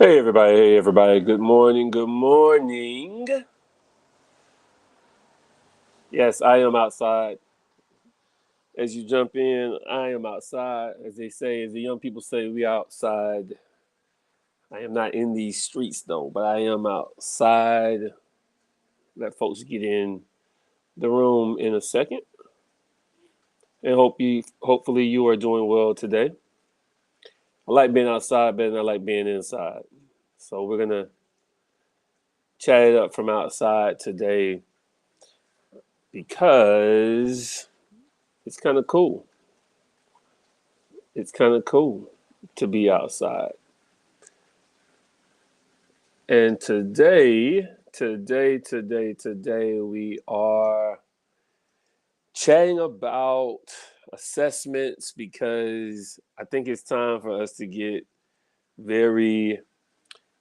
Hey everybody, hey everybody. Good morning, good morning. Yes, I am outside. As you jump in, I am outside. As they say, as the young people say, we outside. I am not in these streets though, but I am outside. Let folks get in the room in a second. And hopefully you are doing well today. I like being outside better than I like being inside. So we're gonna chat it up from outside today because it's kind of cool. It's kind of cool to be outside. And today, we are chatting about assessments because I think it's time for us to get very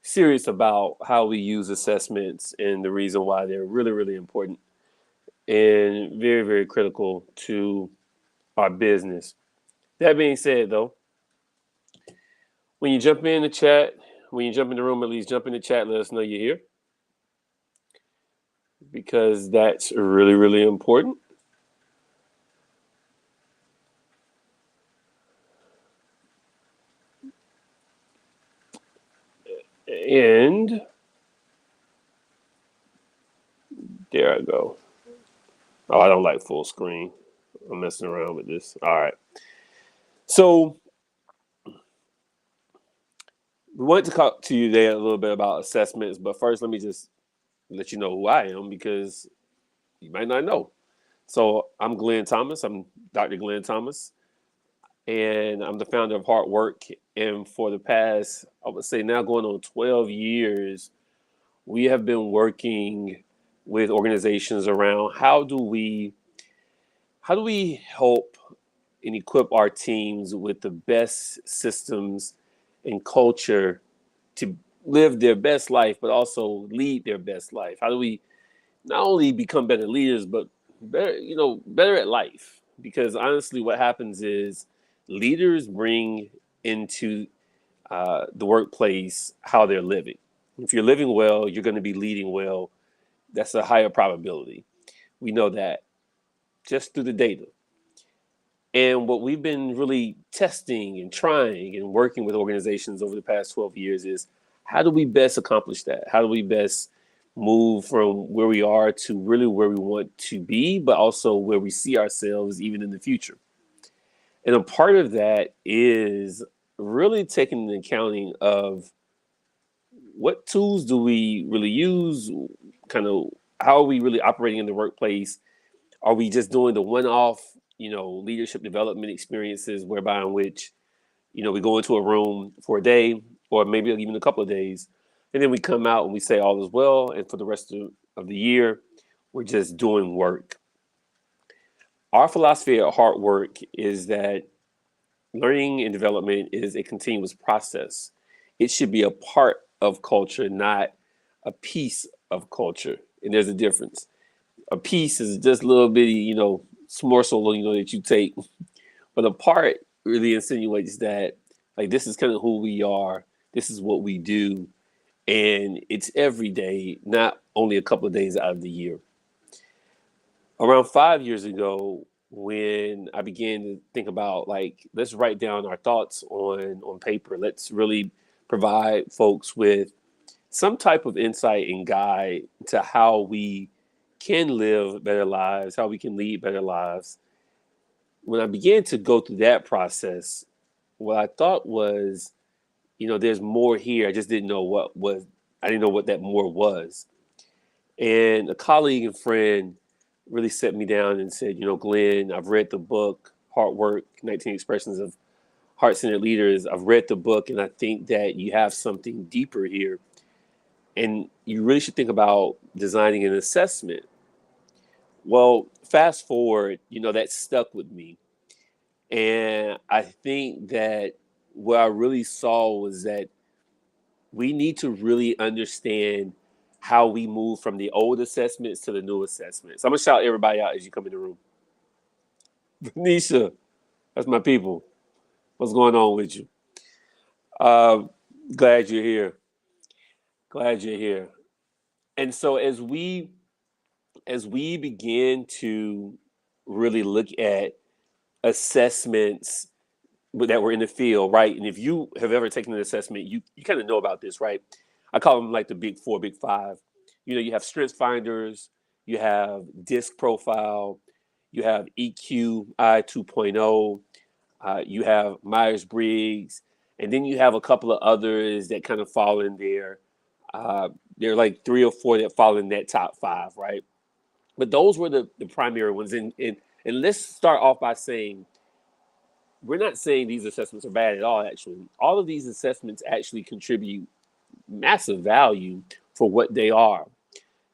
serious about how we use assessments and the reason why they're really, really important and very, very critical to our business. That being said, though, when you jump in the chat, when you jump in the room, at least jump in the chat, let us know you're here because that's really, really important. And there I go. Oh, I don't like full screen. I'm messing around with this. All right. So we wanted to talk to you today a little bit about assessments, but first let me just let you know who I am because you might not know. So I'm Glenn Thomas. I'm Dr. Glenn Thomas, and I'm the founder of Hard Work. And for the past, I would say now going on 12 years, we have been working with organizations around how do we help and equip our teams with the best systems and culture to live their best life, but also lead their best life? How do we not only become better leaders, but better at life? Because honestly, what happens is leaders bring into the workplace how they're living. If you're living well, you're going to be leading well. That's a higher probability. We know that just through the data. And what we've been really testing and trying and working with organizations over the past 12 years is how do we best accomplish that? How do we best move from where we are to really where we want to be, but also where we see ourselves even in the future? And a part of that is really taking an accounting of what tools do we really use, kind of how are we really operating in the workplace. Are we just doing the one-off, leadership development experiences whereby in which, we go into a room for a day or maybe even a couple of days, and then we come out and we say all is well, and for the rest of the year, we're just doing work. Our philosophy at Hard Work is that learning and development is a continuous process. It should be a part of culture, not a piece of culture. And there's a difference. A piece is just a little bitty, morsel, that you take. But a part really insinuates that, like, this is kind of who we are. This is what we do. And it's every day, not only a couple of days out of the year. Around 5 years ago, when I began to think about, like, let's write down our thoughts on paper. Let's really provide folks with some type of insight and guide to how we can live better lives, how we can lead better lives. When I began to go through that process, what I thought was, there's more here. I just didn't know I didn't know what that more was. And a colleague and friend really set me down and said, Glenn, I've read the book, Hard Work, 19 Expressions of Heart-Centered Leaders. I've read the book, and I think that you have something deeper here. And you really should think about designing an assessment. Well, fast forward, that stuck with me. And I think that what I really saw was that we need to really understand how we move from the old assessments to the new assessments. I'm going to shout everybody out as you come in the room. Nisha, that's my people. What's going on with you? Uh, Glad you're here. Glad you're here. And so as we begin to really look at assessments that were in the field, right? And if you have ever taken an assessment, you kind of know about this, right? I call them like the big four, big five. You have strengths finders, you have disc profile, you have EQI 2.0, you have Myers Briggs, and then you have a couple of others that kind of fall in there. There are like three or four that fall in that top five, right? But those were the primary ones. And let's start off by saying we're not saying these assessments are bad at all, actually. All of these assessments actually contribute massive value for what they are.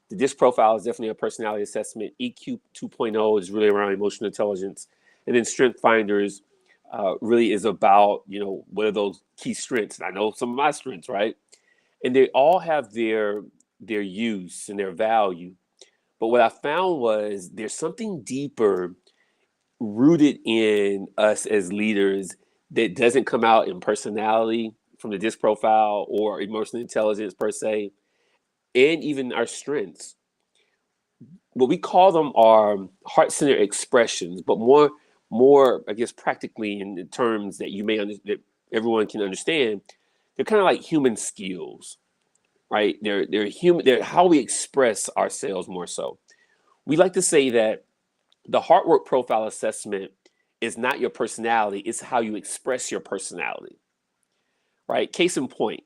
The DISC profile is definitely a personality assessment. EQ 2.0 is really around emotional intelligence. And then Strength Finders really is about, what are those key strengths? And I know some of my strengths, right? And they all have their use and their value. But what I found was there's something deeper rooted in us as leaders that doesn't come out in personality from the disc profile or emotional intelligence per se, and even our strengths. What we call them are heart-centered expressions, but more, I guess, practically in the terms that that everyone can understand. They're kind of like human skills, right? They're human. They're how we express ourselves more so. We like to say that the hard work profile assessment is not your personality, it's how you express your personality, right? Case in point,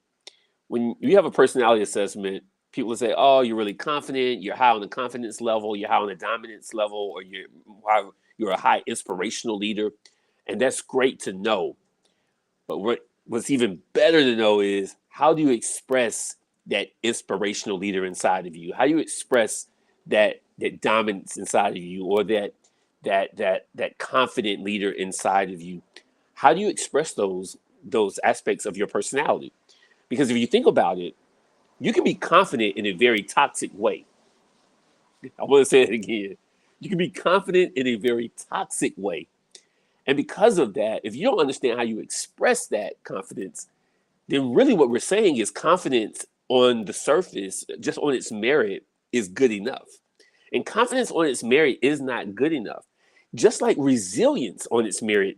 when you have a personality assessment, people will say, oh, you're really confident, you're high on the confidence level, you're high on the dominance level, or you're a high inspirational leader. And that's great to know. But what's even better to know is how do you express that inspirational leader inside of you? How do you express that dominance inside of you, or that confident leader inside of you? How do you express those aspects of your personality? Because if you think about it, you can be confident in a very toxic way. I want to say it again. You can be confident in a very toxic way. And because of that, if you don't understand how you express that confidence, then really what we're saying is confidence on the surface, just on its merit, is good enough. And confidence on its merit is not good enough. Just like resilience on its merit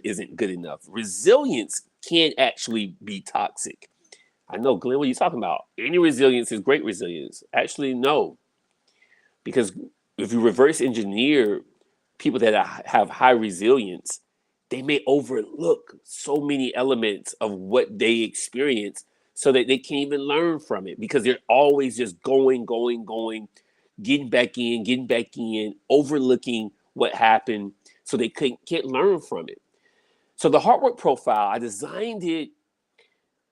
isn't good enough. Resilience can actually be toxic. I know, Glenn, what are you talking about? Any resilience is great resilience. Actually, no. Because if you reverse engineer people that have high resilience, they may overlook so many elements of what they experience so that they can't even learn from it because they're always just going, getting back in, overlooking what happened so they can't learn from it. So the hard work profile, I designed it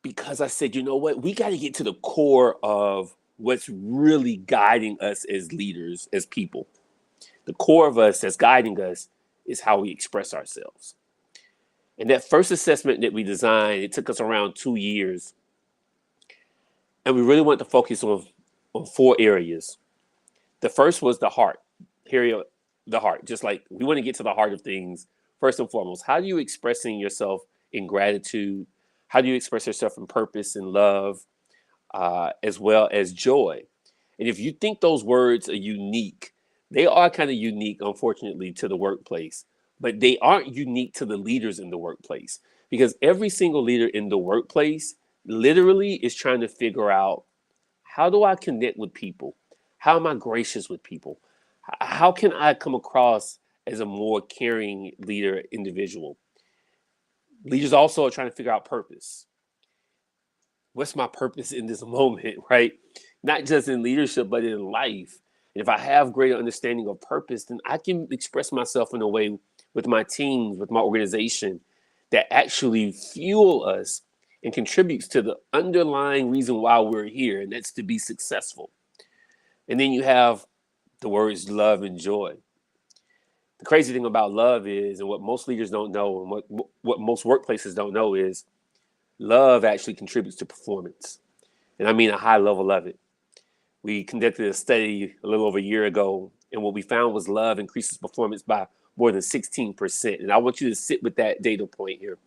because I said, you know what, we got to get to the core of what's really guiding us as leaders, as people. The core of us that's guiding us is how we express ourselves. And that first assessment that we designed, it took us around 2 years. And we really wanted to focus on four areas. The first was the heart. Here, the heart. Just like we want to get to the heart of things. First and foremost, how do you expressing yourself in gratitude? How do you express yourself in purpose and love, as well as joy? And if you think those words are unique, they are kind of unique, unfortunately, to the workplace, but they aren't unique to the leaders in the workplace because every single leader in the workplace literally is trying to figure out, how do I connect with people? How am I gracious with people? How can I come across as a more caring leader individual? Leaders also are trying to figure out purpose. What's my purpose in this moment, right? Not just in leadership, but in life. And if I have greater understanding of purpose, then I can express myself in a way with my teams, with my organization, that actually fuel us and contributes to the underlying reason why we're here, and that's to be successful. And then you have the words love and joy. The crazy thing about love is, and what most leaders don't know, and what most workplaces don't know is, love actually contributes to performance. And I mean a high level of it. We conducted a study a little over a year ago, and what we found was love increases performance by more than 16%. And I want you to sit with that data point here.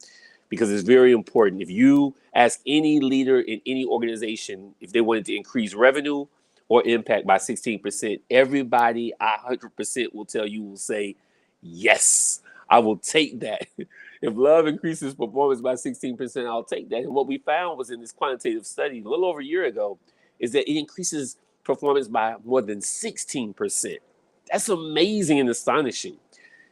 because it's very important. If you ask any leader in any organization if they wanted to increase revenue or impact by 16%, everybody 100% will tell you, will say, yes, I will take that. If love increases performance by 16%, I'll take that. And what we found was in this quantitative study a little over a year ago is that it increases performance by more than 16%. That's amazing and astonishing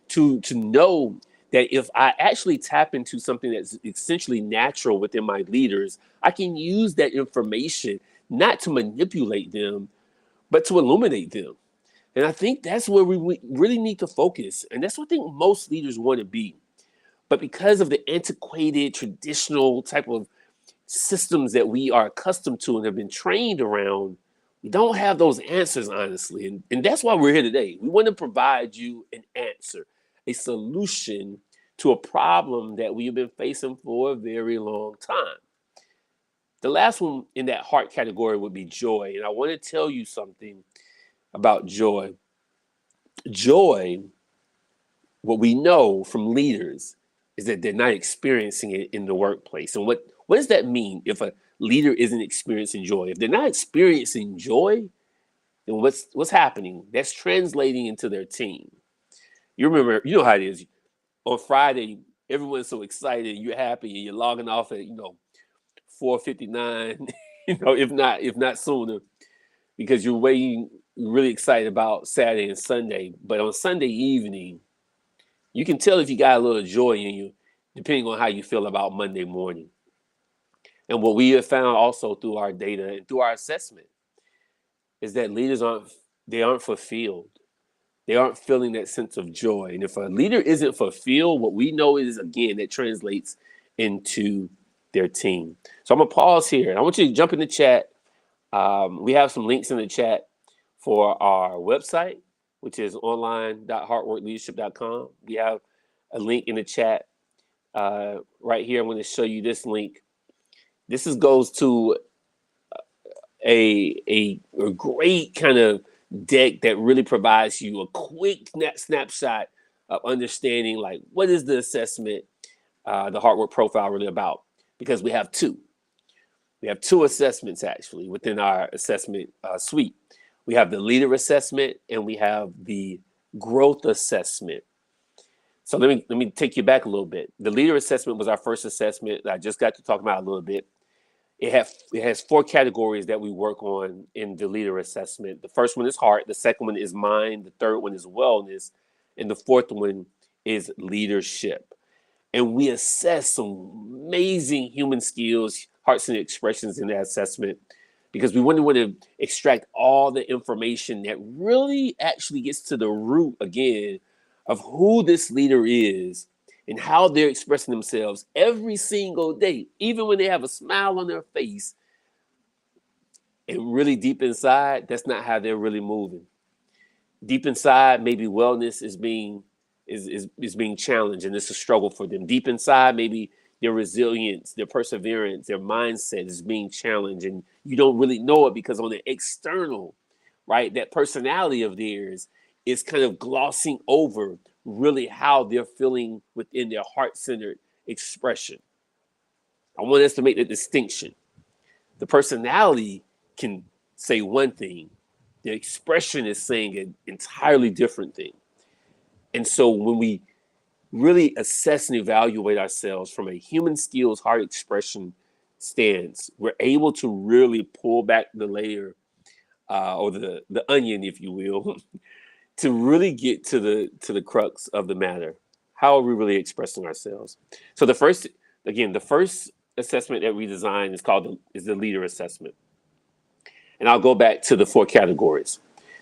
to know that if I actually tap into something that's essentially natural within my leaders, I can use that information not to manipulate them, but to illuminate them. And I think that's where we really need to focus. And that's what I think most leaders want to be. But because of the antiquated, traditional type of systems that we are accustomed to and have been trained around, we don't have those answers, honestly. And that's why we're here today. We want to provide you an answer, a solution to a problem that we've been facing for a very long time. The last one in that heart category would be joy. And I want to tell you something about joy. Joy, what we know from leaders, is that they're not experiencing it in the workplace. And what does that mean if a leader isn't experiencing joy? If they're not experiencing joy, then what's happening? That's translating into their team. You remember, you know how it is. On Friday, everyone's so excited, you're happy, and you're logging off at 4:59, if not sooner, because you're really excited about Saturday and Sunday. But on Sunday evening, you can tell if you got a little joy in you, depending on how you feel about Monday morning. And what we have found also through our data and through our assessment is that leaders aren't fulfilled. They aren't feeling that sense of joy. And if a leader isn't fulfilled, what we know is, again, that translates into their team. So I'm going to pause here. I want you to jump in the chat. We have some links in the chat for our website, which is online.heartworkleadership.com. We have a link in the chat right here. I'm going to show you this link. This goes to a great kind of deck that really provides you a quick snapshot of understanding, like, what is the assessment, the hard work profile really about? Because we have two. We have two assessments actually within our assessment suite. We have the leader assessment and we have the growth assessment. So let me take you back a little bit. The leader assessment was our first assessment that I just got to talk about a little bit. It has four categories that we work on in the leader assessment. The first one is heart. The second one is mind. The third one is wellness. And the fourth one is leadership. And we assess some amazing human skills, hearts and expressions in that assessment, because we want to extract all the information that really actually gets to the root, again, of who this leader is and how they're expressing themselves every single day, even when they have a smile on their face. And really deep inside, that's not how they're really moving. Deep inside, maybe wellness is being challenged and it's a struggle for them. Deep inside, maybe their resilience, their perseverance, their mindset is being challenged, and you don't really know it because on the external, right, that personality of theirs is kind of glossing over really how they're feeling within their heart-centered expression. I want us to make the distinction. The personality can say one thing, the expression is saying an entirely different thing. And so when we really assess and evaluate ourselves from a human skills, heart expression stance, we're able to really pull back the layer or the onion, if you will, to really get to the crux of the matter. How are we really expressing ourselves? So the first assessment that we designed is the leader assessment. And I'll go back to the four categories.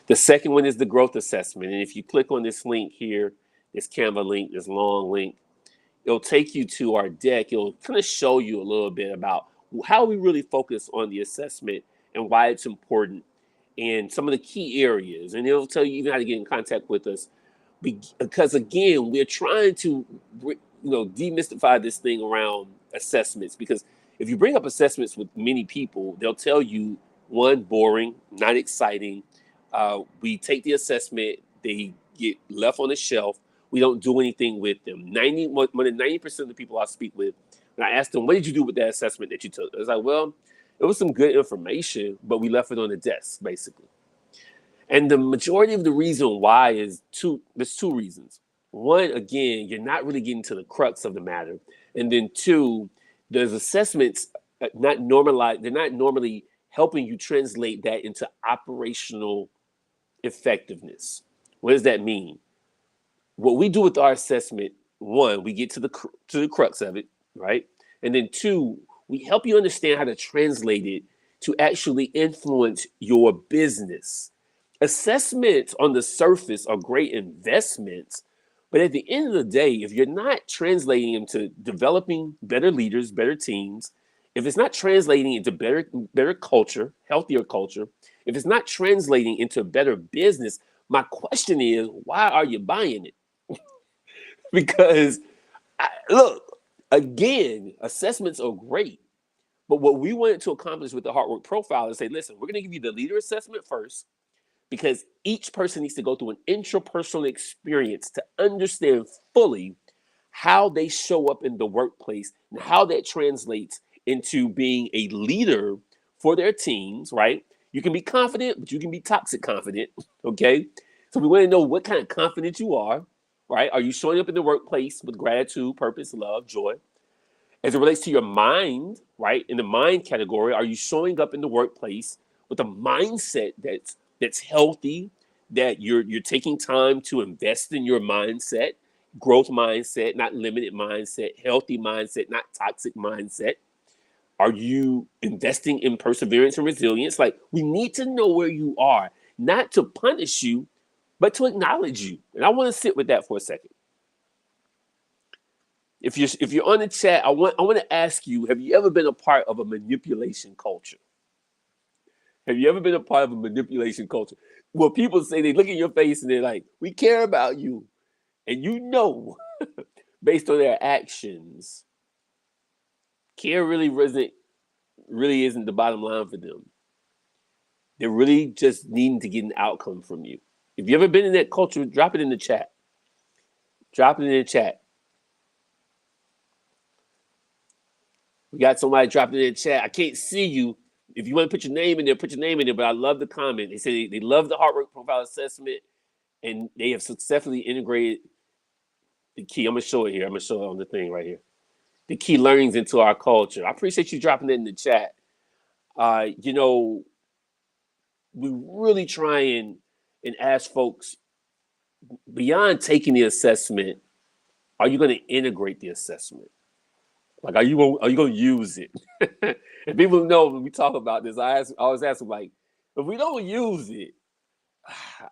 The second one is the growth assessment. And if you click on this link here, this Canva link, this long link, it'll take you to our deck. It'll kind of show you a little bit about how we really focus on the assessment and why it's important and some of the key areas. And it'll tell you even how to get in contact with us. Because again, we're trying to demystify this thing around assessments. Because if you bring up assessments with many people, they'll tell you, one, boring, not exciting. We take the assessment, they get left on the shelf. We don't do anything with them. More than 90% of the people I speak with And I asked them, what did you do with that assessment that you took? I was like, well, it was some good information, but we left it on the desk, basically. And the majority of the reason why is there's two reasons. One, again, you're not really getting to the crux of the matter. And then two, those assessments they're not normally helping you translate that into operational effectiveness. What does that mean? What we do with our assessment, one, we get to the crux of it, right? And then two, we help you understand how to translate it to actually influence your business. Assessments on the surface are great investments, but at the end of the day, if you're not translating them to developing better leaders, better teams, if it's not translating into better culture, healthier culture, if it's not translating into better business, my question is, why are you buying it? Because look, again, assessments are great, but what we wanted to accomplish with the hard work profile is say, listen, we're going to give you the leader assessment first, because each person needs to go through an intrapersonal experience to understand fully how they show up in the workplace and how that translates into being a leader for their teams, right? You can be confident, but you can be toxic confident, okay? So we want to know what kind of confidence you are, right? Are you showing up in the workplace with gratitude, purpose, love, joy? As it relates to your mind, right? In the mind category, are you showing up in the workplace with a mindset that's healthy, that you're taking time to invest in your mindset, growth mindset, not limited mindset, healthy mindset, not toxic mindset? Are you investing in perseverance and resilience? Like, we need to know where you are, not to punish you, but to acknowledge you. And I want to sit with that for a second. If you're on the chat, I want to ask you, have you ever been a part of a manipulation culture? Have you ever been a part of a manipulation culture? Well, people say, they look in your face and they're like, we care about you. And you know, based on their actions, care really isn't the bottom line for them. They're really just needing to get an outcome from you. If you ever been in that culture, drop it in the chat. Drop it in the chat. We got somebody dropping it in the chat. I can't see you. If you want to put your name in there, put your name in there. But I love the comment. They say they love the hard work profile assessment, and they have successfully integrated the key. I'm going to show it here. I'm going to show it on the thing right here. The key learnings into our culture. I appreciate you dropping it in the chat. We really try and ask folks, beyond taking the assessment, are you going to integrate the assessment? Like, are you going to use it? And people know when we talk about this, I always ask them, like, if we don't use it,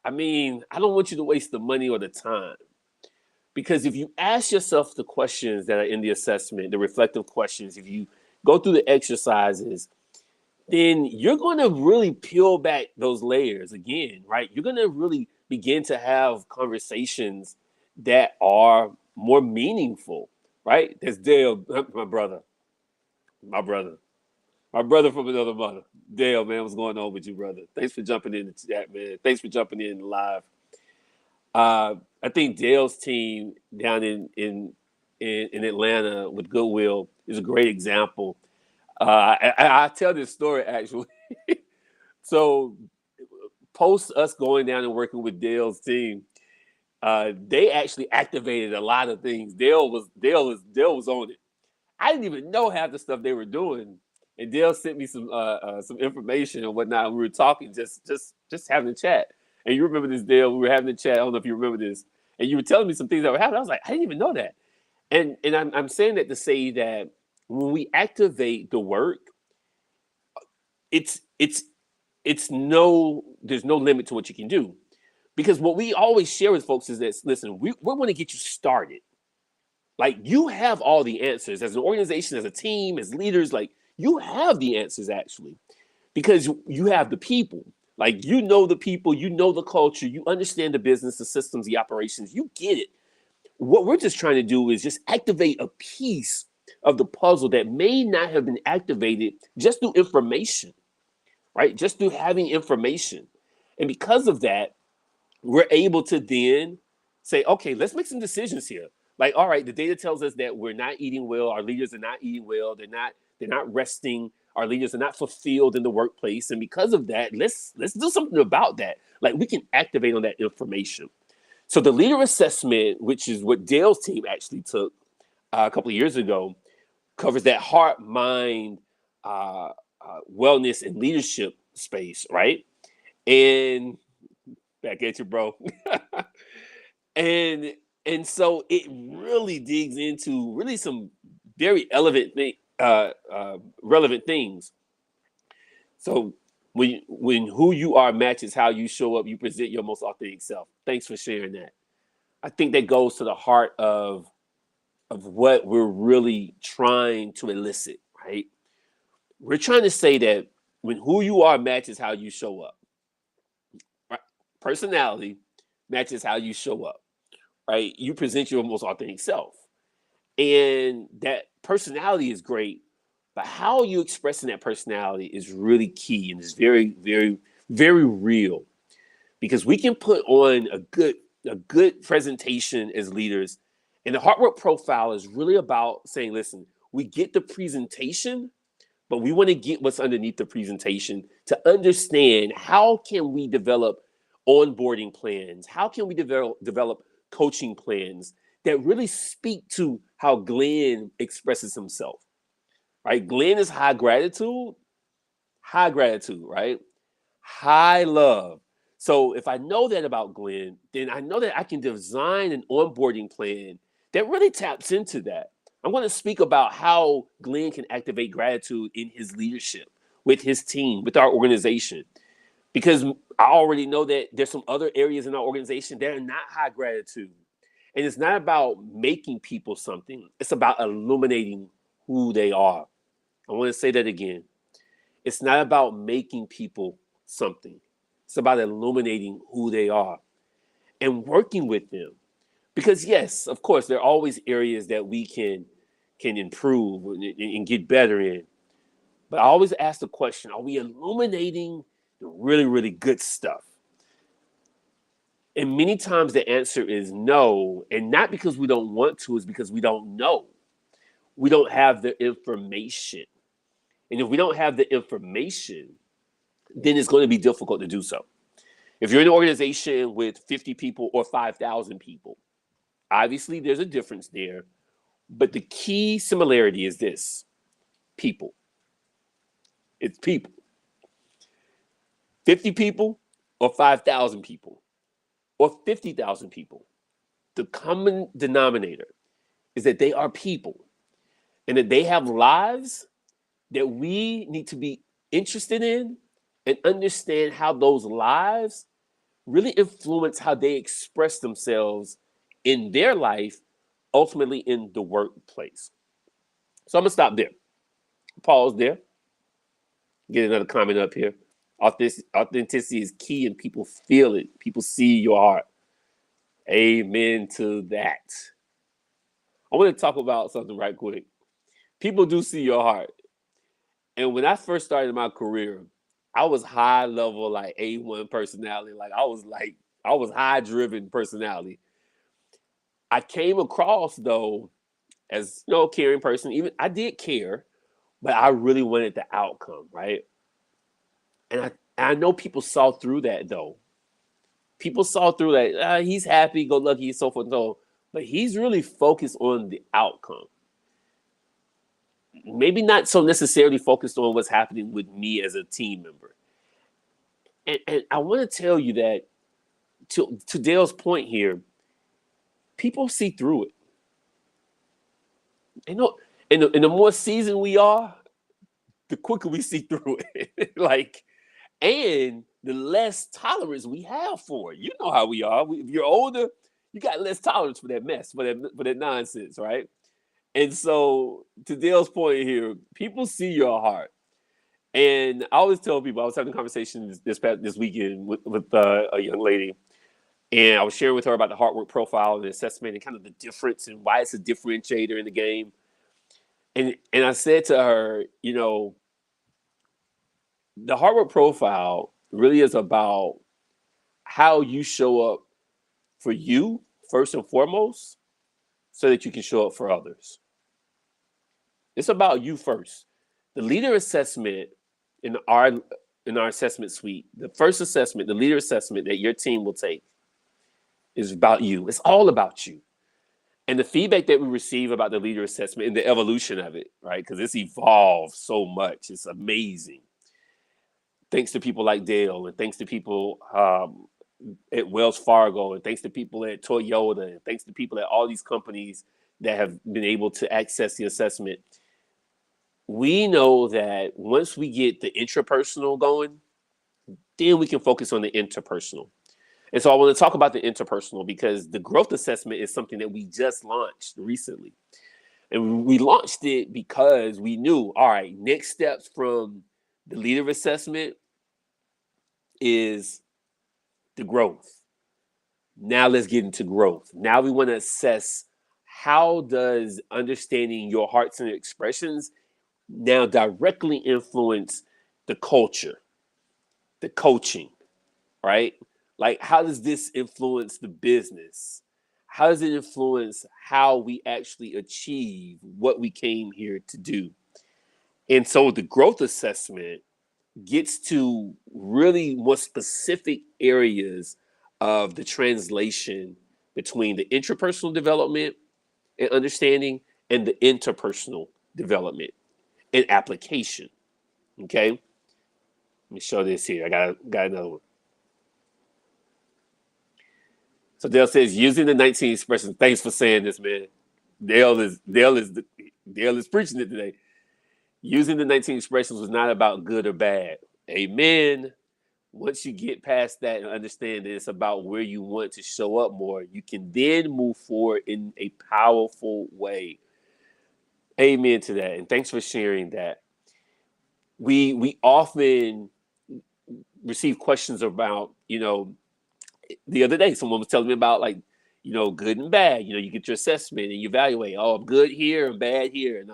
I mean, I don't want you to waste the money or the time. Because if you ask yourself the questions that are in the assessment, the reflective questions, if you go through the exercises, then you're going to really peel back those layers again, right? You're going to really begin to have conversations that are more meaningful, right? That's Dale, my brother from another mother. Dale, man, what's going on with you, brother? Thanks for jumping in the chat, man. Thanks for jumping in live. I think Dale's team down in Atlanta with Goodwill is a great example. I tell this story actually. So, post us going down and working with Dale's team, they actually activated a lot of things. Dale was on it. I didn't even know half the stuff they were doing, and Dale sent me some information and whatnot. We were talking, just having a chat. And you remember this, Dale? We were having a chat. I don't know if you remember this, and you were telling me some things that were happening. I was like, I didn't even know that. And I'm saying that to say that when we activate the work, there's no limit to what you can do. Because what we always share with folks is this: listen, we want to get you started. Like, you have all the answers as an organization, as a team, as leaders. Like, you have the answers actually, because you have the people. Like, you know the people, you know the culture, you understand the business, the systems, the operations. You get it. What we're just trying to do is just activate a piece of the puzzle that may not have been activated just through information, right? Just through having information. And because of that, we're able to then say, okay, let's make some decisions here. Like, all right, the data tells us that we're not eating well. Our leaders are not eating well. They're not resting. Our leaders are not fulfilled in the workplace. And because of that, let's do something about that. Like we can activate on that information. So the leader assessment, which is what Dale's team actually took a couple of years ago, covers that heart, mind, wellness, and leadership space, right? And back at you, bro. and and so it really digs into really some very relevant things. So when who you are matches how you show up, you present your most authentic self. Thanks for sharing that. I think that goes to the heart of what we're really trying to elicit, right? We're trying to say that when who you are matches how you show up, right? Personality matches how you show up, right? You present your most authentic self. And that personality is great, but how you expressing that personality is really key and is very, very, very real. Because we can put on a good presentation as leaders. And the hard work profile is really about saying, listen, we get the presentation, but we want to get what's underneath the presentation to understand how can we develop onboarding plans? How can we develop coaching plans that really speak to how Glenn expresses himself, right? Glenn is high gratitude, right? High love. So if I know that about Glenn, then I know that I can design an onboarding plan that really taps into that. I'm going to speak about how Glenn can activate gratitude in his leadership, with his team, with our organization. Because I already know that there's some other areas in our organization that are not high gratitude. And it's not about making people something, it's about illuminating who they are. I want to say that again. It's not about making people something. It's about illuminating who they are and working with them. Because yes, of course, there are always areas that we can improve and get better in. But I always ask the question, are we illuminating the really, really good stuff? And many times the answer is no. And not because we don't want to, it's because we don't know. We don't have the information. And if we don't have the information, then it's going to be difficult to do so. If you're in an organization with 50 people or 5,000 people, obviously there's a difference there. But the key similarity is this: people. It's people. 50 people or 5,000 people or 50,000 people. The common denominator is that they are people and that they have lives that we need to be interested in and understand how those lives really influence how they express themselves in their life, ultimately in the workplace. So I'm gonna stop there. Pause there. Get another comment up here. Authenticity is key and people feel it. People see your heart. Amen to that. I want to talk about something right quick. People do see your heart. And when I first started my career, I was high level, like A1 personality. I was high driven personality. I came across though as a caring person. Even I did care, but I really wanted the outcome, right? And I know people saw through that though. People saw through that. He's happy, go lucky, so forth and so on. But he's really focused on the outcome. Maybe not so necessarily focused on what's happening with me as a team member. And I want to tell you that to Dale's point here, people see through it. And the more seasoned we are, the quicker we see through it. And the less tolerance we have for it. You know how we are. If you're older, you got less tolerance for that mess, for that nonsense, right? And so, to Dale's point here, people see your heart. And I always tell people, I was having a conversation this weekend with a young lady, and I was sharing with her about the hard work profile and the assessment and kind of the difference and why it's a differentiator in the game. And I said to her, the hard work profile really is about how you show up for you first and foremost, so that you can show up for others. It's about you first. The leader assessment in our assessment suite, the first assessment, the leader assessment that your team will take is about you. It's all about you. And the feedback that we receive about the leader assessment and the evolution of it, right? Because it's evolved so much. It's amazing. Thanks to people like Dale, and thanks to people at Wells Fargo, and thanks to people at Toyota, and thanks to people at all these companies that have been able to access the assessment. We know that once we get the intrapersonal going, then we can focus on the interpersonal. And so I want to talk about the interpersonal because the growth assessment is something that we just launched recently. And we launched it because we knew, all right, next steps from the leader assessment is the growth. Now let's get into growth. Now we want to assess, how does understanding your hearts and expressions now directly influence the culture, the coaching, right? Like, how does this influence the business? How does it influence how we actually achieve what we came here to do? And so the growth assessment gets to really more specific areas of the translation between the intrapersonal development and understanding and the interpersonal development and application. Okay, let me show this here. I got another one. So Dale says, using the 19 expressions. Thanks for saying this, man. Dale is preaching it today. Using the 19 expressions was not about good or bad. Amen. Once you get past that and understand that it's about where you want to show up more, you can then move forward in a powerful way. Amen to that. And thanks for sharing that. We often receive questions about, the other day someone was telling me about, like, good and bad. You get your assessment and you evaluate, oh, I'm good here and bad here. And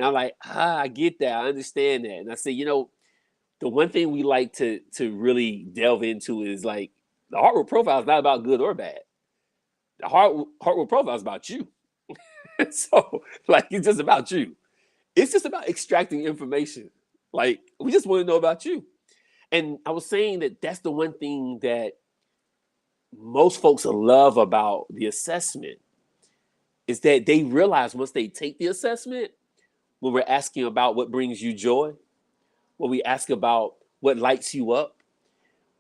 I'm like, I get that. I understand that. And I say, the one thing we like to really delve into is, like, the heart rate profile is not about good or bad. The heart rate profile is about you. So, like, it's just about you. It's just about extracting information. Like, we just want to know about you. And I was saying that that's the one thing that most folks love about the assessment, is that they realize once they take the assessment, when we're asking about what brings you joy, when we ask about what lights you up,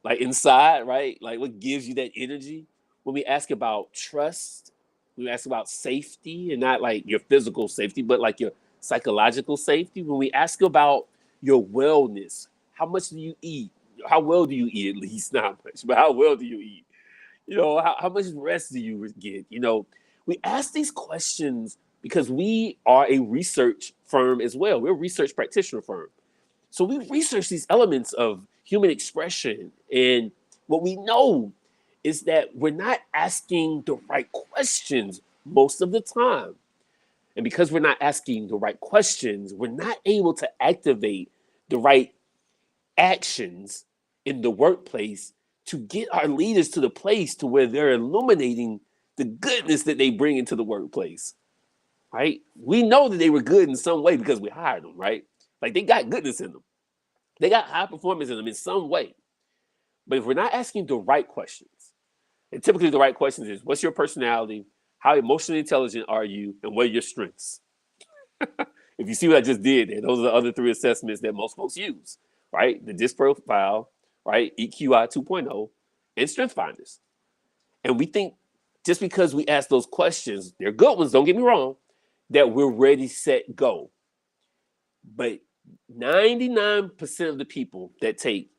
like inside, right? Like, what gives you that energy? When we ask about trust, we ask about safety, and not like your physical safety, but like your psychological safety. When we ask about your wellness, how much do you eat? How well do you eat? At least not much, but how well do you eat? How much rest do you get? We ask these questions because we are a research firm as well. We're a research practitioner firm. So we research these elements of human expression. And what we know is that we're not asking the right questions most of the time. And because we're not asking the right questions, we're not able to activate the right actions in the workplace to get our leaders to the place to where they're illuminating the goodness that they bring into the workplace, right? We know that they were good in some way because we hired them, right? Like, they got goodness in them. They got high performance in them in some way. But if we're not asking the right questions, and typically the right questions is, what's your personality? How emotionally intelligent are you? And what are your strengths? If you see what I just did there, those are the other three assessments that most folks use, right? The DISC profile, right? EQI 2.0, and Strength Finders. And we think just because we ask those questions, they're good ones, don't get me wrong, that we're ready, set, go. But 99% of the people that take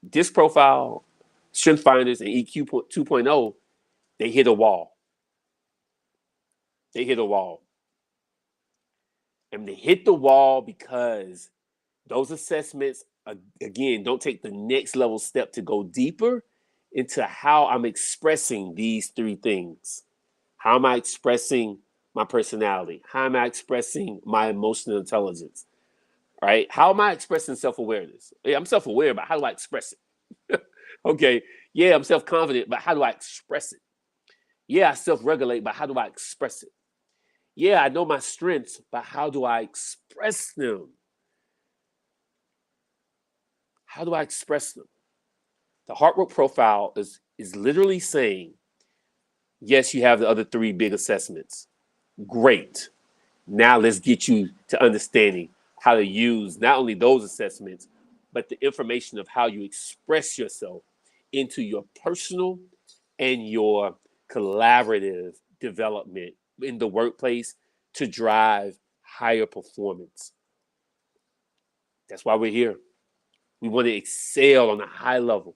DISC profile, Strength Finders, and EQ 2.0, they hit a wall. They hit a wall. And they hit the wall because those assessments, again, don't take the next level step to go deeper into how I'm expressing these three things. How am I expressing my personality? How am I expressing my emotional intelligence? Right? How am I expressing self-awareness? Yeah, I'm self-aware, but how do I express it? Okay. Yeah, I'm self-confident, but how do I express it? Yeah, I self-regulate, but how do I express it? Yeah, I know my strengths, but how do I express them? How do I express them? The hard work profile is literally saying, yes, you have the other three big assessments. Great. Now let's get you to understanding how to use not only those assessments, but the information of how you express yourself into your personal and your collaborative development in the workplace to drive higher performance. That's why we're here. We want to excel on a high level.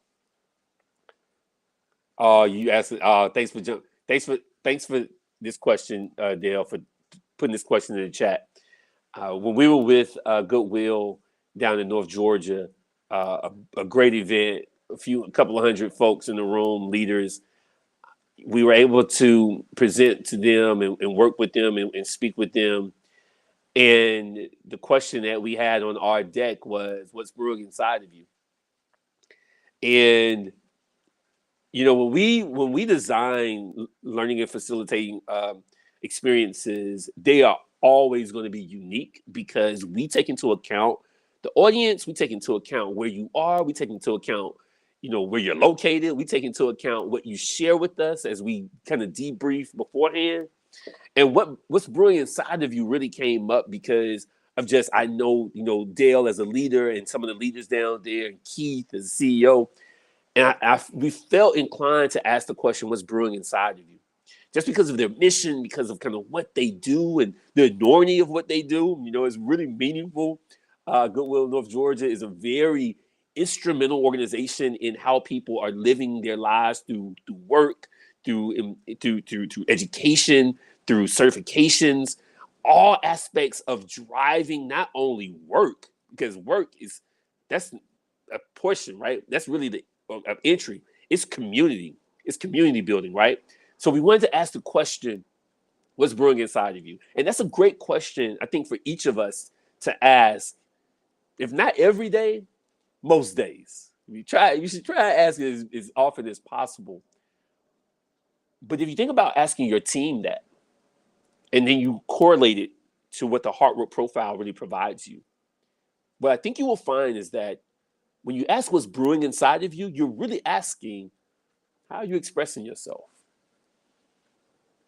You asked. Thanks for this question, Dale, for putting this question in the chat. When we were with Goodwill down in North Georgia, a great event, a couple of hundred folks in the room, leaders. We were able to present to them and work with them and speak with them. And the question that we had on our deck was, "What's brewing inside of you?" And when we design learning and facilitating experiences, they are always going to be unique because we take into account the audience, we take into account where you are, we take into account where you're located, we take into account what you share with us as we kind of debrief beforehand. And what's brewing inside of you really came up because of just I know Dale as a leader and some of the leaders down there, and Keith as CEO, and we felt inclined to ask the question, what's brewing inside of you? Just because of their mission, because of kind of what they do and the enormity of what they do, it's really meaningful. Goodwill North Georgia is a very instrumental organization in how people are living their lives through work, through education, through certifications, all aspects of driving not only work, because that's a portion, right? That's really the of entry. It's community. It's community building, right? So we wanted to ask the question, what's brewing inside of you? And that's a great question, I think, for each of us to ask, if not every day, most days. You should try to ask it as often as possible. But if you think about asking your team that, and then you correlate it to what the hard work profile really provides you, what I think you will find is that when you ask what's brewing inside of you, you're really asking, how are you expressing yourself?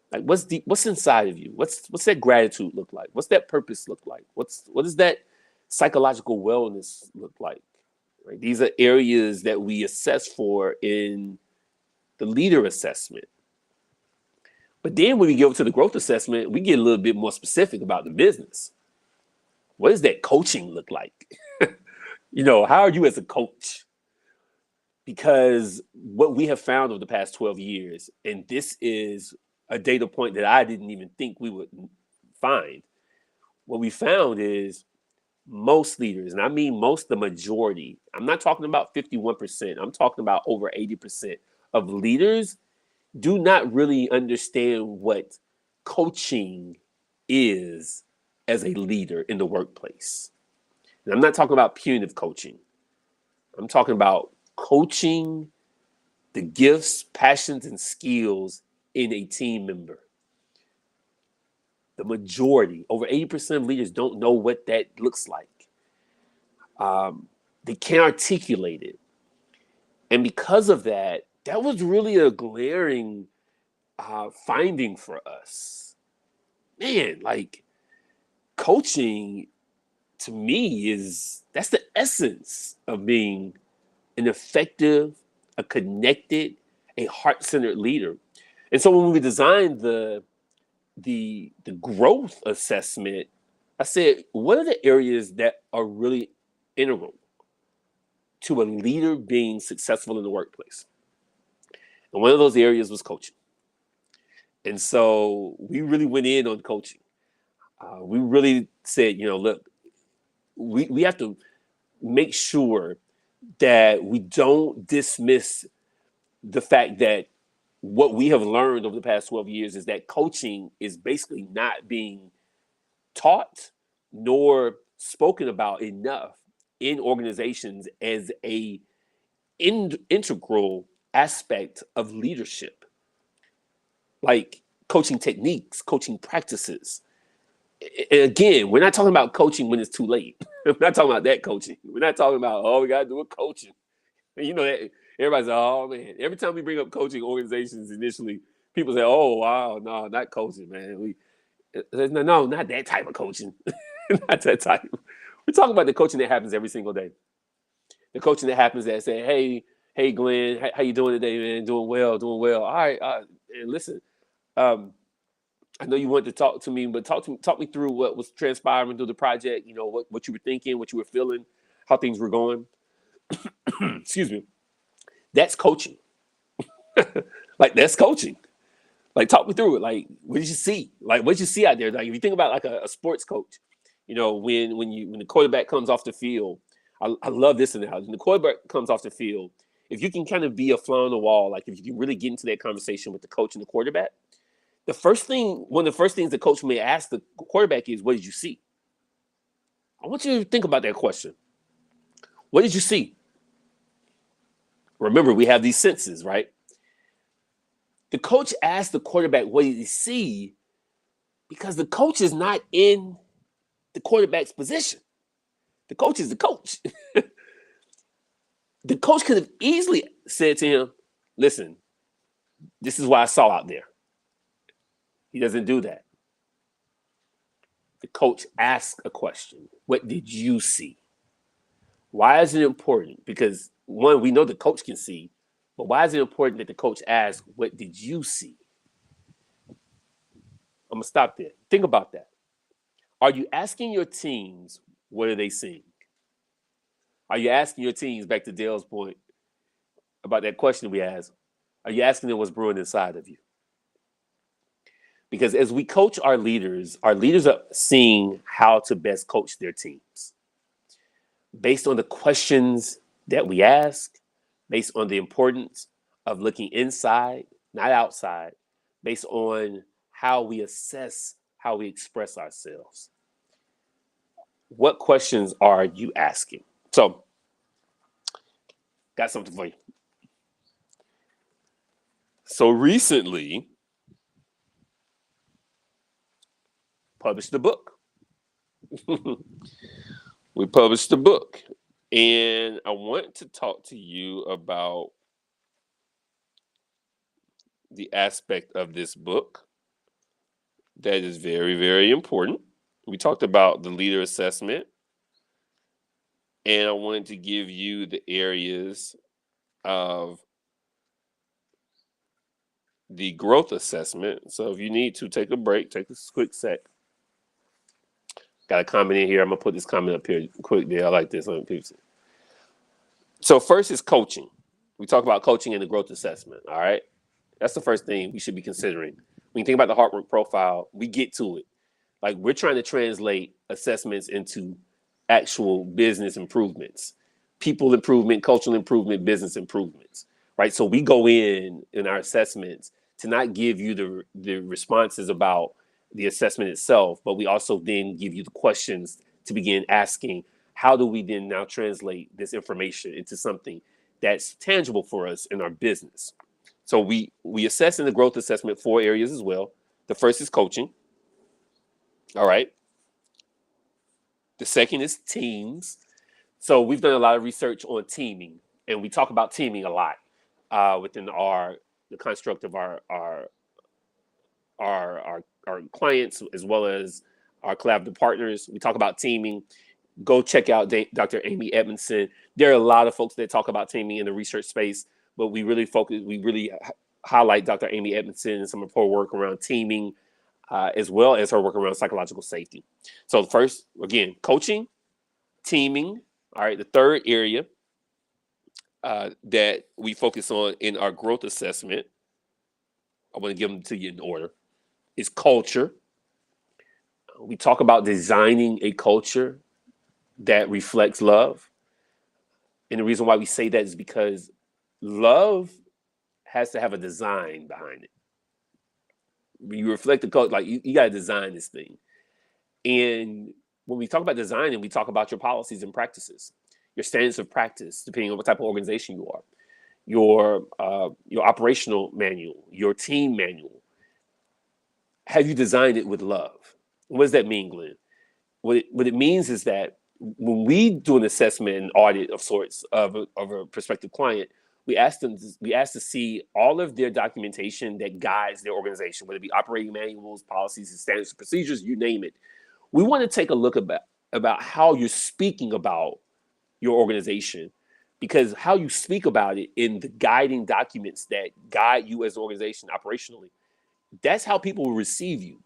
Like what's inside of you? What's that gratitude look like? What's that purpose look like? What does that psychological wellness look like? Right? These are areas that we assess for in the leader assessment. But then when we get to the growth assessment, we get a little bit more specific about the business. What does that coaching look like? How are you as a coach? Because what we have found over the past 12 years, and this is a data point that I didn't even think we would find. What we found is most leaders, and I mean most, the majority, I'm not talking about 51%, I'm talking about over 80% of leaders do not really understand what coaching is as a leader in the workplace. And I'm not talking about punitive coaching. I'm talking about coaching the gifts, passions, and skills in a team member. The majority, over 80% of leaders don't know what that looks like. They can't articulate it. And because of that, that was really a glaring finding for us. Man, like coaching to me that's the essence of being an effective, a connected, a heart-centered leader. And so when we designed the growth assessment, I said, what are the areas that are really integral to a leader being successful in the workplace? And one of those areas was coaching. And so we really went in on coaching. We really said, look, we have to make sure that we don't dismiss the fact that what we have learned over the past 12 years is that coaching is basically not being taught nor spoken about enough in organizations as a integral aspect of leadership. Like coaching techniques, coaching practices. And again, we're not talking about coaching when it's too late. We're not talking about that coaching. We're not talking about, oh, we got to do a coaching. And you know, that everybody's like, oh, man. Every time we bring up coaching organizations initially, people say, oh, wow, no, not coaching, man. No, not that type of coaching. Not that type. We're talking about the coaching that happens every single day. The coaching that happens that say, hey, Glenn, how you doing today, man? Doing well. All right. And listen, I know you wanted to talk to me, but talk me through what was transpiring through the project. You know, what you were thinking, what you were feeling, how things were going. Excuse me. That's coaching. Like, that's coaching. Like, talk me through it. Like, what did you see? Like, what did you see out there? Like, if you think about like a sports coach, you know, when the quarterback comes off the field, I love this analogy. When the quarterback comes off the field, if you can kind of be a fly on the wall, like if you can really get into that conversation with the coach and the quarterback, one of the first things the coach may ask the quarterback is, what did you see? I want you to think about that question. What did you see? Remember, we have these senses, right? The coach asked the quarterback, what did he see? Because the coach is not in the quarterback's position. The coach is the coach. The coach could have easily said to him, listen, this is what I saw out there. He doesn't do that. The coach asks a question. What did you see? Why is it important? Because one, we know the coach can see, but why is it important that the coach asks, what did you see? I'm going to stop there. Think about that. Are you asking your teams, what are they seeing? Are you asking your teams, back to Dale's point about that question we asked, are you asking them what's brewing inside of you? Because as we coach our leaders are seeing how to best coach their teams based on the questions that we ask, based on the importance of looking inside, not outside, based on how we assess, how we express ourselves. What questions are you asking? So, got something for you. So recently, published a book. We published a book, and I want to talk to you about the aspect of this book that is very, very important. We talked about the leader assessment, and I wanted to give you the areas of the growth assessment. So if you need to take a break, take a quick sec. Got a comment in here. I'm going to put this comment up here quickly. I like this. So first is coaching. We talk about coaching and the growth assessment. All right. That's the first thing we should be considering. When you think about the hard work profile, we get to it. Like, we're trying to translate assessments into actual business improvements, people improvement, cultural improvement, business improvements, right? So we go in our assessments to not give you the responses about the assessment itself, but we also then give you the questions to begin asking, how do we then now translate this information into something that's tangible for us in our business? So we assess in the growth assessment 4 areas as well. The first is coaching. All right. The second is teams. So we've done a lot of research on teaming, and we talk about teaming a lot within the construct of our clients as well as our collaborative partners. We talk about teaming. Go check out Dr. Amy Edmondson. There are a lot of folks that talk about teaming in the research space, but we really highlight Dr. Amy Edmondson and some of her work around teaming, as well as her work around psychological safety. So first, again, coaching, teaming. All right, the third area that we focus on in our growth assessment, I want to give them to you in order, is culture. We talk about designing a culture that reflects love. And the reason why we say that is because love has to have a design behind it. When you reflect the culture, like you got to design this thing. And when we talk about designing, we talk about your policies and practices, your standards of practice, depending on what type of organization you are, your operational manual, your team manual. have you designed it with love? What does that mean, Glenn? What it means is that when we do an assessment and audit of sorts of a prospective client, we ask to see all of their documentation that guides their organization, whether it be operating manuals, policies, and standards and procedures, you name it. We want to take a look about how you're speaking about your organization, because how you speak about it in the guiding documents that guide you as an organization operationally, that's how people will receive you.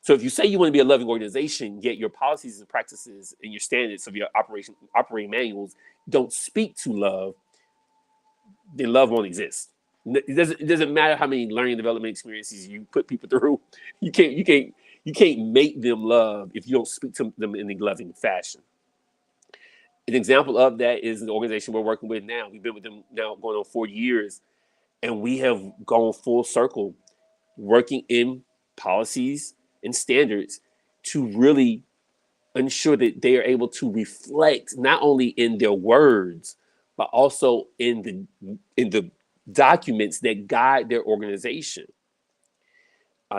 So if you say you want to be a loving organization, yet your policies and practices and your standards of your operating manuals don't speak to love, then love won't exist. It doesn't matter how many learning and development experiences you put people through. You can't make them love if you don't speak to them in a loving fashion. An example of that is the organization we're working with now. We've been with them now going on 4 years, and we have gone full circle working in policies and standards to really ensure that they are able to reflect not only in their words, but also in the documents that guide their organization.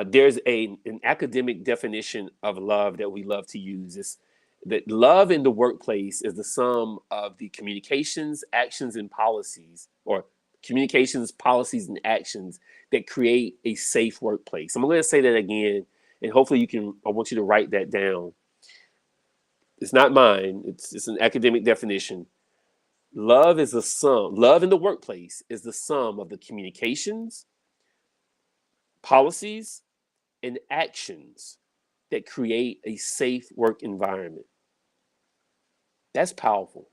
There's an academic definition of love that we love to use. It's that love in the workplace is the sum of the communications, actions, and policies, or communications, policies, and actions that create a safe workplace. I'm going to say that again, and hopefully I want you to write that down. It's not mine. It's an academic definition. Love is the sum. Love in the workplace is the sum of the communications, policies, and actions that create a safe work environment. That's powerful.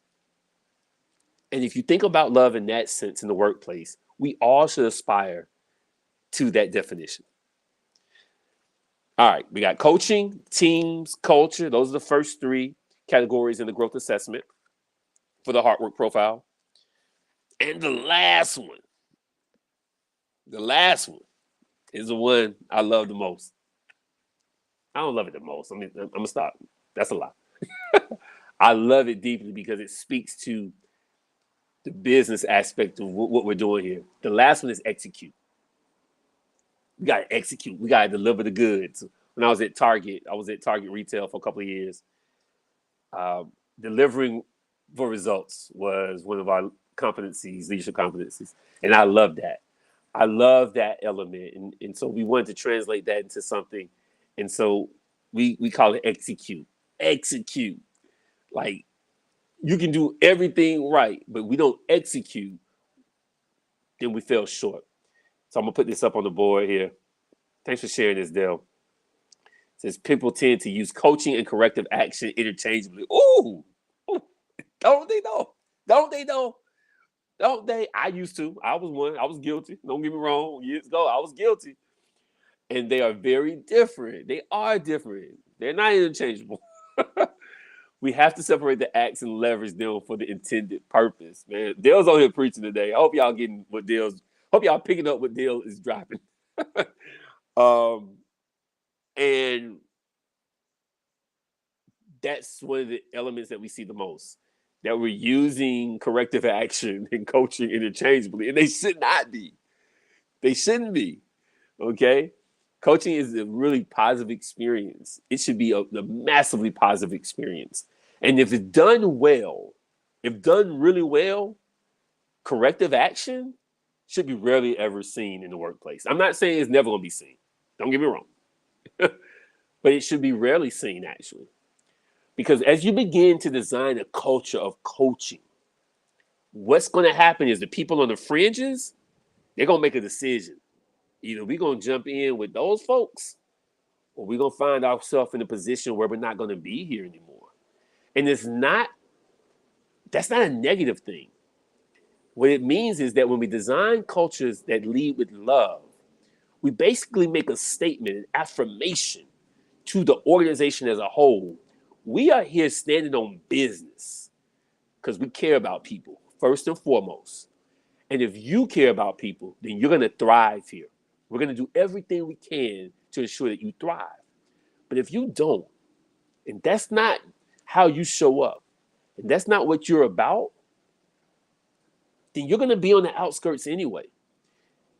And if you think about love in that sense in the workplace, we all should aspire to that definition. All right, we got coaching, teams, culture. Those are the first 3 categories in the growth assessment for the hard work profile. And the last one is the one I love the most. I don't love it the most. I'm gonna stop. That's a lie. I love it deeply because it speaks to the business aspect of what we're doing here. The last one is execute. We got to execute. We got to deliver the goods. When I was at Target retail for a couple of years. Delivering for results was one of our competencies, leadership competencies. And I love that. I love that element. And so we wanted to translate that into something. And so we call it execute. Execute. Like, you can do everything right, but we don't execute, then we fell short. So I'm going to put this up on the board here. Thanks for sharing this, Dale. It says people tend to use coaching and corrective action interchangeably. Ooh, don't they know? Don't they know? Don't they? I used to. I was one. I was guilty. Don't get me wrong. Years ago, I was guilty. And they are very different. They are different. They're not interchangeable. We have to separate the acts and leverage them for the intended purpose, man. Dale's on here preaching today. I hope y'all picking up what Dale is dropping. And that's one of the elements that we see the most, that we're using corrective action and coaching interchangeably, and they should not be. They shouldn't be, okay? Coaching is a really positive experience. It should be a massively positive experience. And if it's done well, if done really well, corrective action should be rarely ever seen in the workplace. I'm not saying it's never going to be seen. Don't get me wrong. But it should be rarely seen, actually. Because as you begin to design a culture of coaching, what's going to happen is the people on the fringes, they're going to make a decision. Either we're going to jump in with those folks, or we're going to find ourselves in a position where we're not going to be here anymore. And that's not a negative thing. What it means is that when we design cultures that lead with love, we basically make a statement, an affirmation to the organization as a whole. We are here standing on business because we care about people, first and foremost. And if you care about people, then you're going to thrive here. We're going to do everything we can to ensure that you thrive. But if you don't, and that's not how you show up, and that's not what you're about, then you're going to be on the outskirts anyway.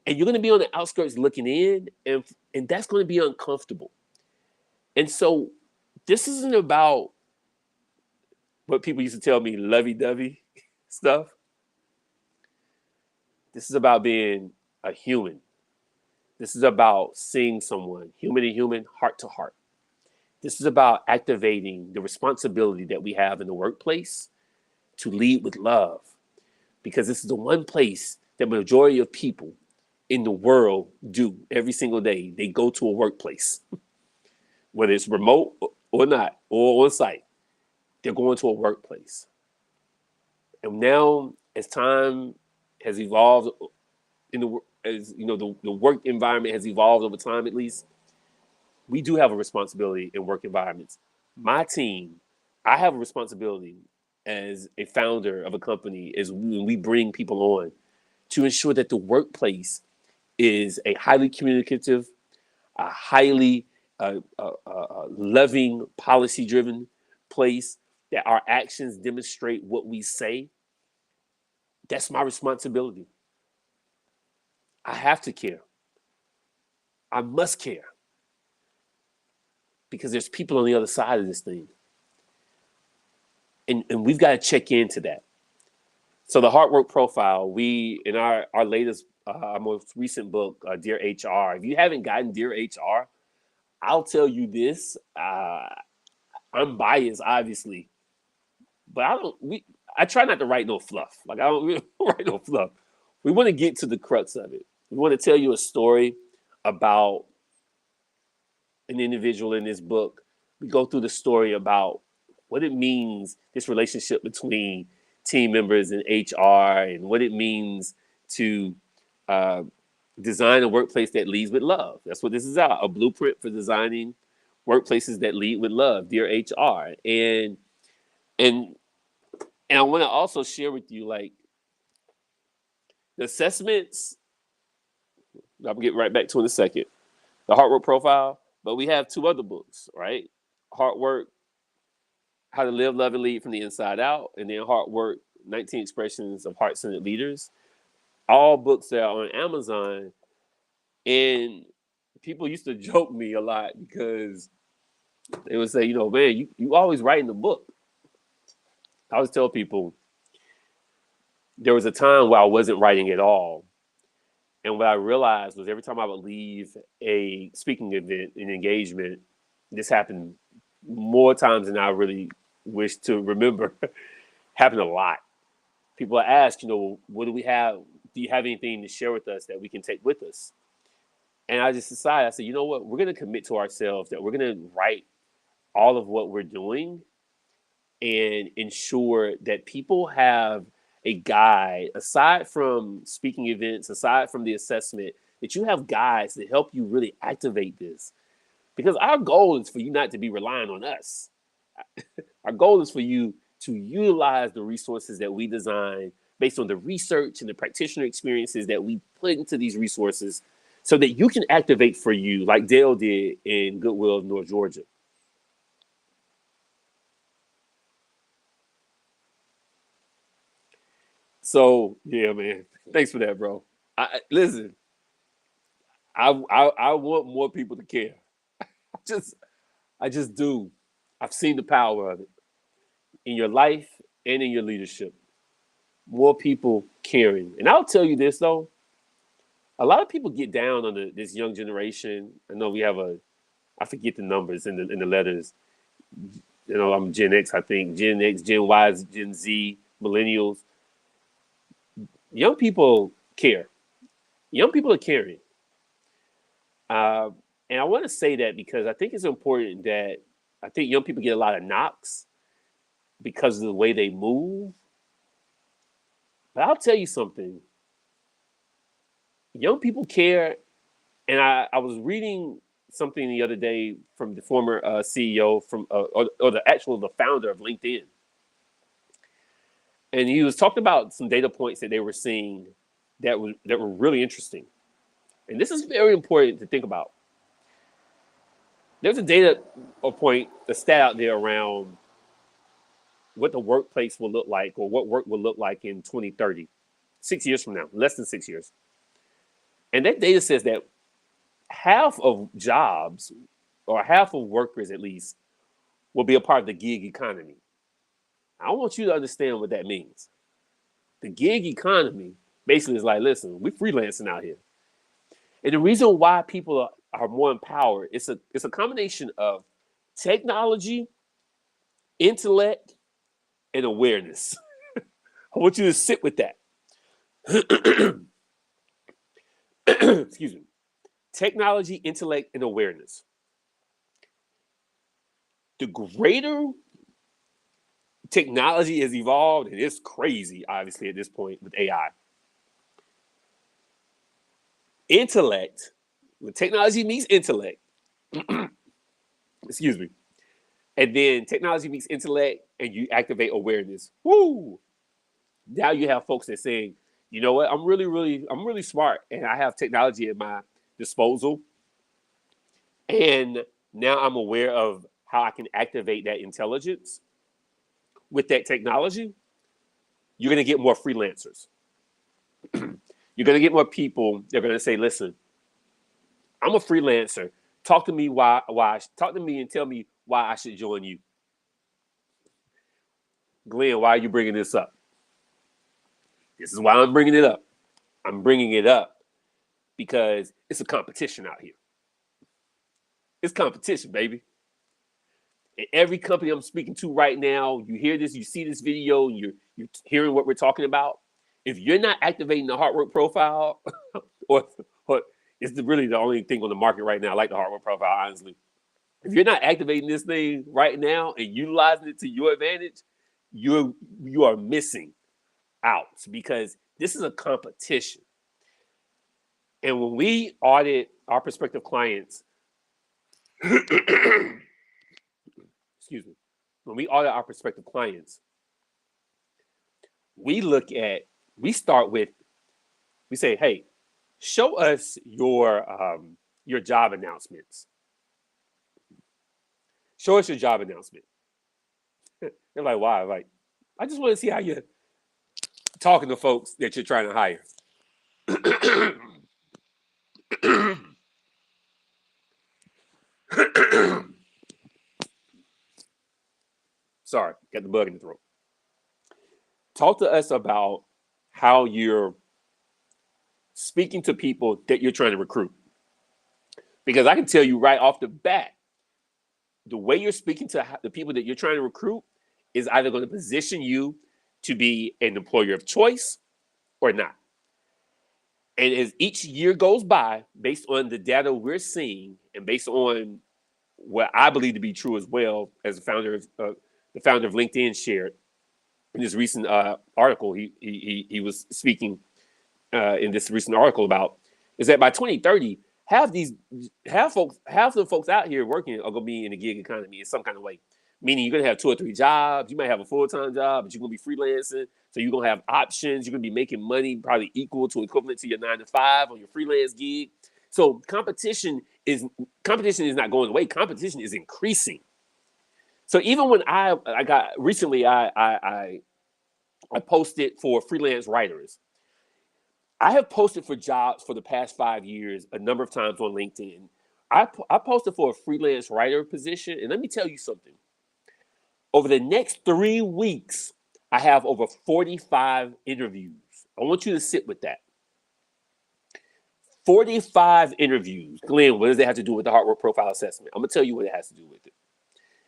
and you're going to be on the outskirts looking in, and that's going to be uncomfortable. And so this isn't about what people used to tell me, lovey-dovey stuff. This is about being a human. This is about seeing someone, human to human, heart to heart. This is about activating the responsibility that we have in the workplace to lead with love, because this is the one place that majority of people in the world do every single day. They go to a workplace, whether it's remote or not, or on site. They're going to a workplace. And now, as time has evolved in the as you know, the work environment has evolved over time, at least, we do have a responsibility in work environments. My team, I have a responsibility as a founder of a company, is when we bring people on, to ensure that the workplace is a highly communicative, a highly loving, policy-driven place, that our actions demonstrate what we say. That's my responsibility. I have to care. I must care, because there's people on the other side of this thing. And we've got to check into that. So the hard work profile, we, in our latest, our most recent book, Dear HR, if you haven't gotten Dear HR, I'll tell you this, I'm biased, obviously, but I try not to write no fluff. Like, I don't really write no fluff. We want to get to the crux of it. We want to tell you a story about an individual in this book. We go through the story about what it means, this relationship between team members and HR, and what it means to design a workplace that leads with love. That's what this is about, a blueprint for designing workplaces that lead with love, Dear HR. And I want to also share with you, like, the assessments, I'll get right back to in a second, the hard work profile, but we have two other books, right? Hard Work, How to Live, Love, and Lead from the Inside Out, and then Hard Work, 19 Expressions of Heart-Centered Leaders. All books that are on Amazon. And people used to joke me a lot, because they would say, man, you always writing the book. I always tell people, there was a time where I wasn't writing at all. And what I realized was, every time I would leave a speaking event, an engagement, this happened more times than I really wish to remember, happened a lot. People ask, what do we have? Do you have anything to share with us that we can take with us? And I just decided, I said, you know what? We're going to commit to ourselves that we're going to write all of what we're doing, and ensure that people have a guide, aside from speaking events, aside from the assessment, that you have guides that help you really activate this. Because our goal is for you not to be relying on us. Our goal is for you to utilize the resources that we design based on the research and the practitioner experiences that we put into these resources, so that you can activate for you, like Dale did in Goodwill, North Georgia. So yeah, man. Thanks for that, bro. Listen. I want more people to care. Just I just do. I've seen the power of it in your life and in your leadership. More people caring, and I'll tell you this though. A lot of people get down on this young generation. I know we have I forget the numbers in the letters. I'm Gen X, I think. Gen X, Gen Y, Gen Z, millennials. Young people care. Young people are caring. Uh, and I want to say that because I think it's important that I think young people get a lot of knocks because of the way they move. But I'll tell you something. Young people care. And I was reading something the other day from the former CEO or the founder of LinkedIn. And he was talking about some data points that they were seeing that were really interesting. And this is very important to think about. There's a data point, a stat out there around what the workplace will look like, or what work will look like in 2030, 6 years from now, less than 6 years. And that data says that half of jobs, or half of workers at least, will be a part of the gig economy. I want you to understand what that means. The gig economy basically is like, listen, we're freelancing out here. And the reason why people are more empowered, it's a combination of technology, intellect, and awareness. I want you to sit with that. Excuse me. Technology, intellect, and awareness. The greater technology has evolved, and it's crazy, obviously, at this point with AI. Intellect, when technology meets intellect, excuse me, and then technology meets intellect, and you activate awareness. Woo! Now you have folks that saying, you know what, I'm really smart, and I have technology at my disposal, and now I'm aware of how I can activate that intelligence with that technology. You're going to get more freelancers. You're going to get more people. They're going to say, listen, I'm a freelancer. Talk to me talk to me and tell me why I should join you. Glenn, why are you bringing this up? This is why I'm bringing it up. I'm bringing it up because it's a competition out here. It's competition, baby. And every company I'm speaking to right now, you hear this, you see this video, and you're hearing what we're talking about. If you're not activating the hard work profile, or it's really the only thing on the market right now, I like the hard work profile, honestly. If you're not activating this thing right now and utilizing it to your advantage, you are missing out, because this is a competition. And when we audit our prospective clients, excuse me, when we audit our prospective clients, we say, hey, show us your job announcements. Show us your job announcement. They're like, why? Like, I just want to see how you're talking to folks that you're trying to hire. Sorry, got the bug in the throat. Talk to us about how you're speaking to people that you're trying to recruit. Because I can tell you right off the bat, the way you're speaking to the people that you're trying to recruit is either going to position you to be an employer of choice or not. And as each year goes by, based on the data we're seeing and based on what I believe to be true as well, as the founder of LinkedIn shared in this recent article, he was speaking in this recent article about, is that by 2030, half the folks out here working are going to be in the gig economy in some kind of way. Meaning you're going to have 2 or 3 jobs. You might have a full-time job, but you're going to be freelancing. So you're going to have options. You're going to be making money probably equal to equivalent to your 9 to 5 on your freelance gig. So competition is not going away. Competition is increasing. So even when I posted for freelance writers. I have posted for jobs for the past 5 years a number of times on LinkedIn. I posted for a freelance writer position, and let me tell you something. Over the next 3 weeks, I have over 45 interviews. I want you to sit with that. 45 interviews. Glenn, what does that have to do with the hard work profile assessment? I'm going to tell you what it has to do with it.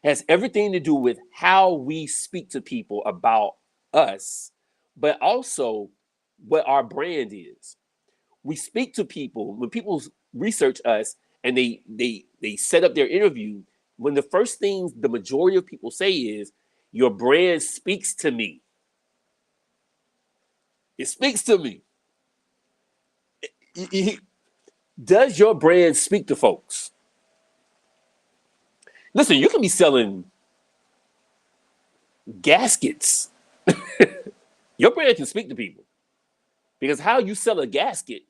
It has everything to do with how we speak to people about us, but also what our brand is. We speak to people, when people research us and they set up their interview, when the first things the majority of people say is, your brand speaks to me. It speaks to me. Does your brand speak to folks? Listen, you can be selling gaskets. Your brand can speak to people. Because how you sell a gasket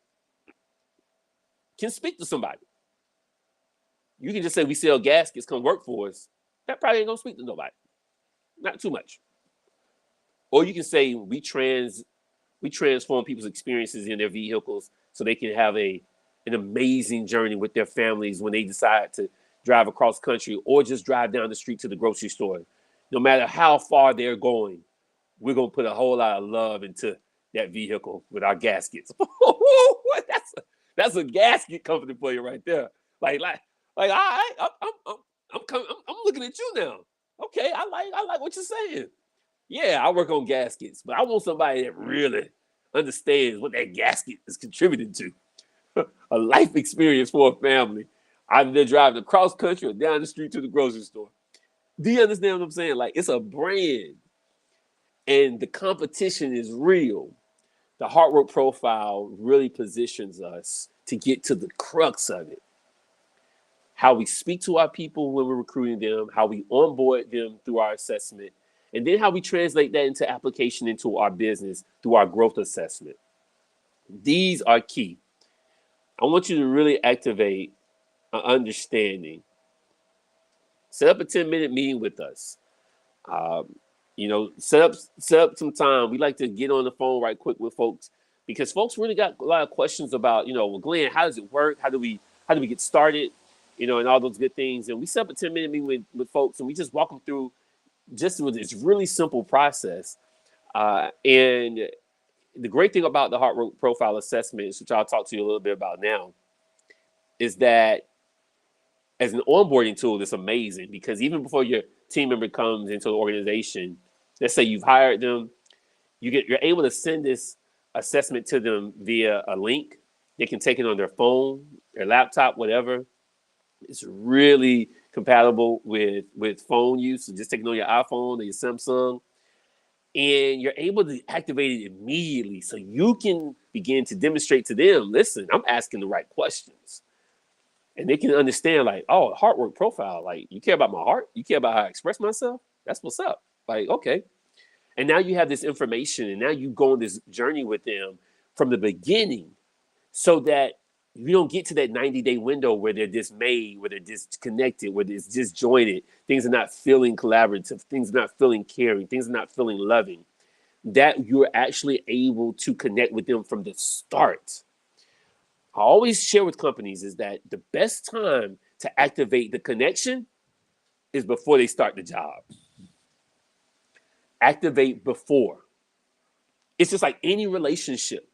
can speak to somebody. You can just say, we sell gaskets, come work for us. That probably ain't gonna speak to nobody. Not too much. Or you can say, we transport We transform people's experiences in their vehicles so they can have an amazing journey with their families when they decide to drive across country or just drive down the street to the grocery store. No matter how far they're going, we're gonna put a whole lot of love into that vehicle with our gaskets. That's a gasket company for you right there. Like, all right, I'm looking at you now. Okay, I like what you're saying. Yeah, I work on gaskets, but I want somebody that really understands what that gasket is contributing to. A life experience for a family. Either they're driving across country or down the street to the grocery store. Do you understand what I'm saying? Like, it's a brand and the competition is real. The hard work profile really positions us to get to the crux of it. How we speak to our people when we're recruiting them, how we onboard them through our assessment, and then how we translate that into application into our business through our growth assessment. These are key. I want you to really activate an understanding. Set up a 10-minute meeting with us. Set up some time. We like to get on the phone right quick with folks because folks really got a lot of questions about, well, Glenn, how does it work? How do we get started? And all those good things. And we set up a 10-minute meeting with folks and we just walk them through just with this really simple process. And the great thing about the hard work profile assessment, which I'll talk to you a little bit about now, is that as an onboarding tool, it's amazing because even before your team member comes into the organization, let's say you've hired them, you're able to send this assessment to them via a link. They can take it on their phone, their laptop, whatever. It's really compatible with phone use. So just take it on your iPhone or your Samsung. And you're able to activate it immediately so you can begin to demonstrate to them, listen, I'm asking the right questions. And they can understand, like, oh, hard work profile. Like, you care about my heart? You care about how I express myself? That's what's up. Like, okay. And now you have this information, and now you go on this journey with them from the beginning so that you don't get to that 90-day window where they're dismayed, where they're disconnected, where it's disjointed. Things are not feeling collaborative. Things are not feeling caring. Things are not feeling loving. That you're actually able to connect with them from the start. I always share with companies is that the best time to activate the connection is before they start the job. Activate before. It's just like any relationship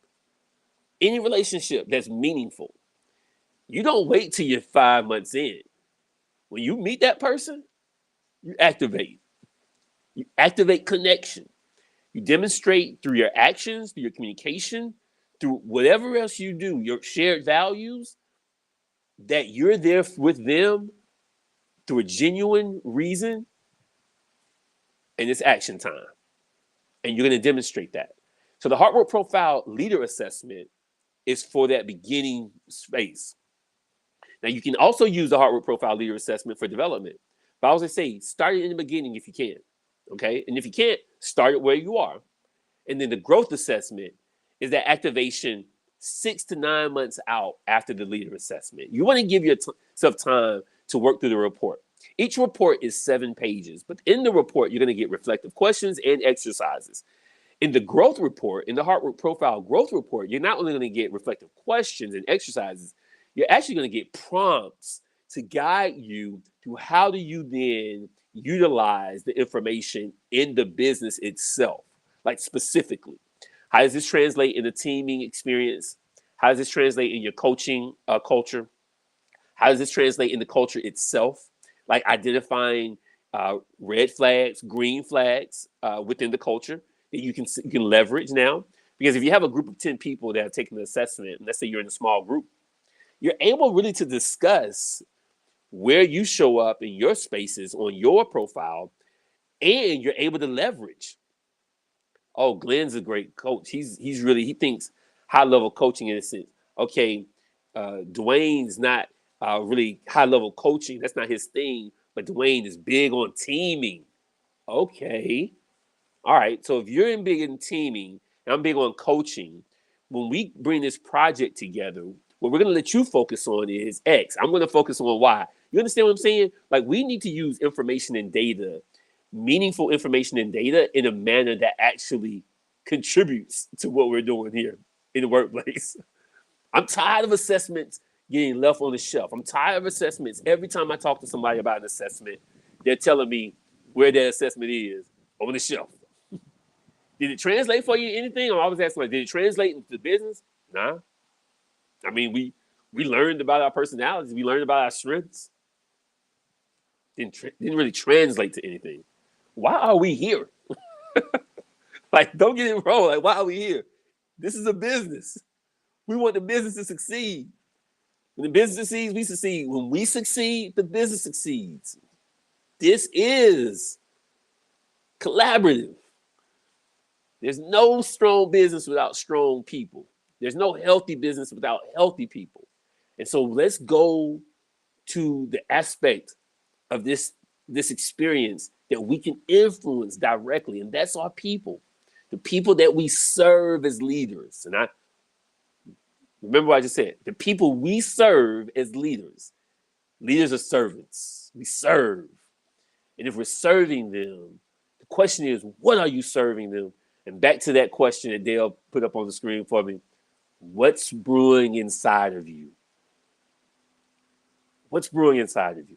that's meaningful. You don't wait till you're 5 months in. When you meet that person, you activate. You activate connection. You demonstrate through your actions, through your communication, through whatever else you do, your shared values, that you're there with them through a genuine reason, and it's action time. And you're going to demonstrate that. So the hard work profile leader assessment is for that beginning space. Now, you can also use the hard work profile leader assessment for development. But I always say, start it in the beginning if you can. Okay? And if you can't, start it where you are. And then the growth assessment is that activation 6 to 9 months out after the leader assessment. You want to give yourself time to work through the report. Each report is 7 pages, but in the report, you're going to get reflective questions and exercises. In the growth report, in the hard work profile growth report, you're not only going to get reflective questions and exercises, you're actually going to get prompts to guide you through how do you then utilize the information in the business itself, like specifically. How does this translate in the teaming experience? How does this translate in your coaching culture? How does this translate in the culture itself? Like identifying red flags, green flags within the culture that you can leverage now. Because if you have a group of 10 people that have taken the assessment, and let's say you're in a small group, you're able really to discuss where you show up in your spaces on your profile, and you're able to leverage. Oh, Glenn's a great coach. He thinks high level coaching in a sense. Okay, Dwayne's not really high level coaching. That's not his thing. But Dwayne is big on teaming. Okay, all right. So if you're big in teaming, and I'm big on coaching, when we bring this project together, what we're going to let you focus on is X. I'm going to focus on Y. You understand what I'm saying? Like, we need to use information and data, meaningful information and data in a manner that actually contributes to what we're doing here in the workplace. I'm tired of assessments getting left on the shelf. I'm tired of assessments. Every time I talk to somebody about an assessment, they're telling me where that assessment is on the shelf. Did it translate for you anything? I'm always asking, like, did it translate into business? Nah. I mean, we learned about our personalities. We learned about our strengths. Didn't really translate to anything. Why are we here? Like, don't get it wrong. Like, why are we here? This is a business. We want the business to succeed. When the business succeeds, we succeed. When we succeed, the business succeeds. This is collaborative. There's no strong business without strong people. There's no healthy business without healthy people. And so let's go to the aspect of this experience that we can influence directly, and that's our people, the people that we serve as leaders. And I remember what I just said, the people we serve as leaders. Leaders are servants. We serve. And if we're serving them, the question is, what are you serving them? And back to that question that Dale put up on the screen for me, what's brewing inside of you? What's brewing inside of you?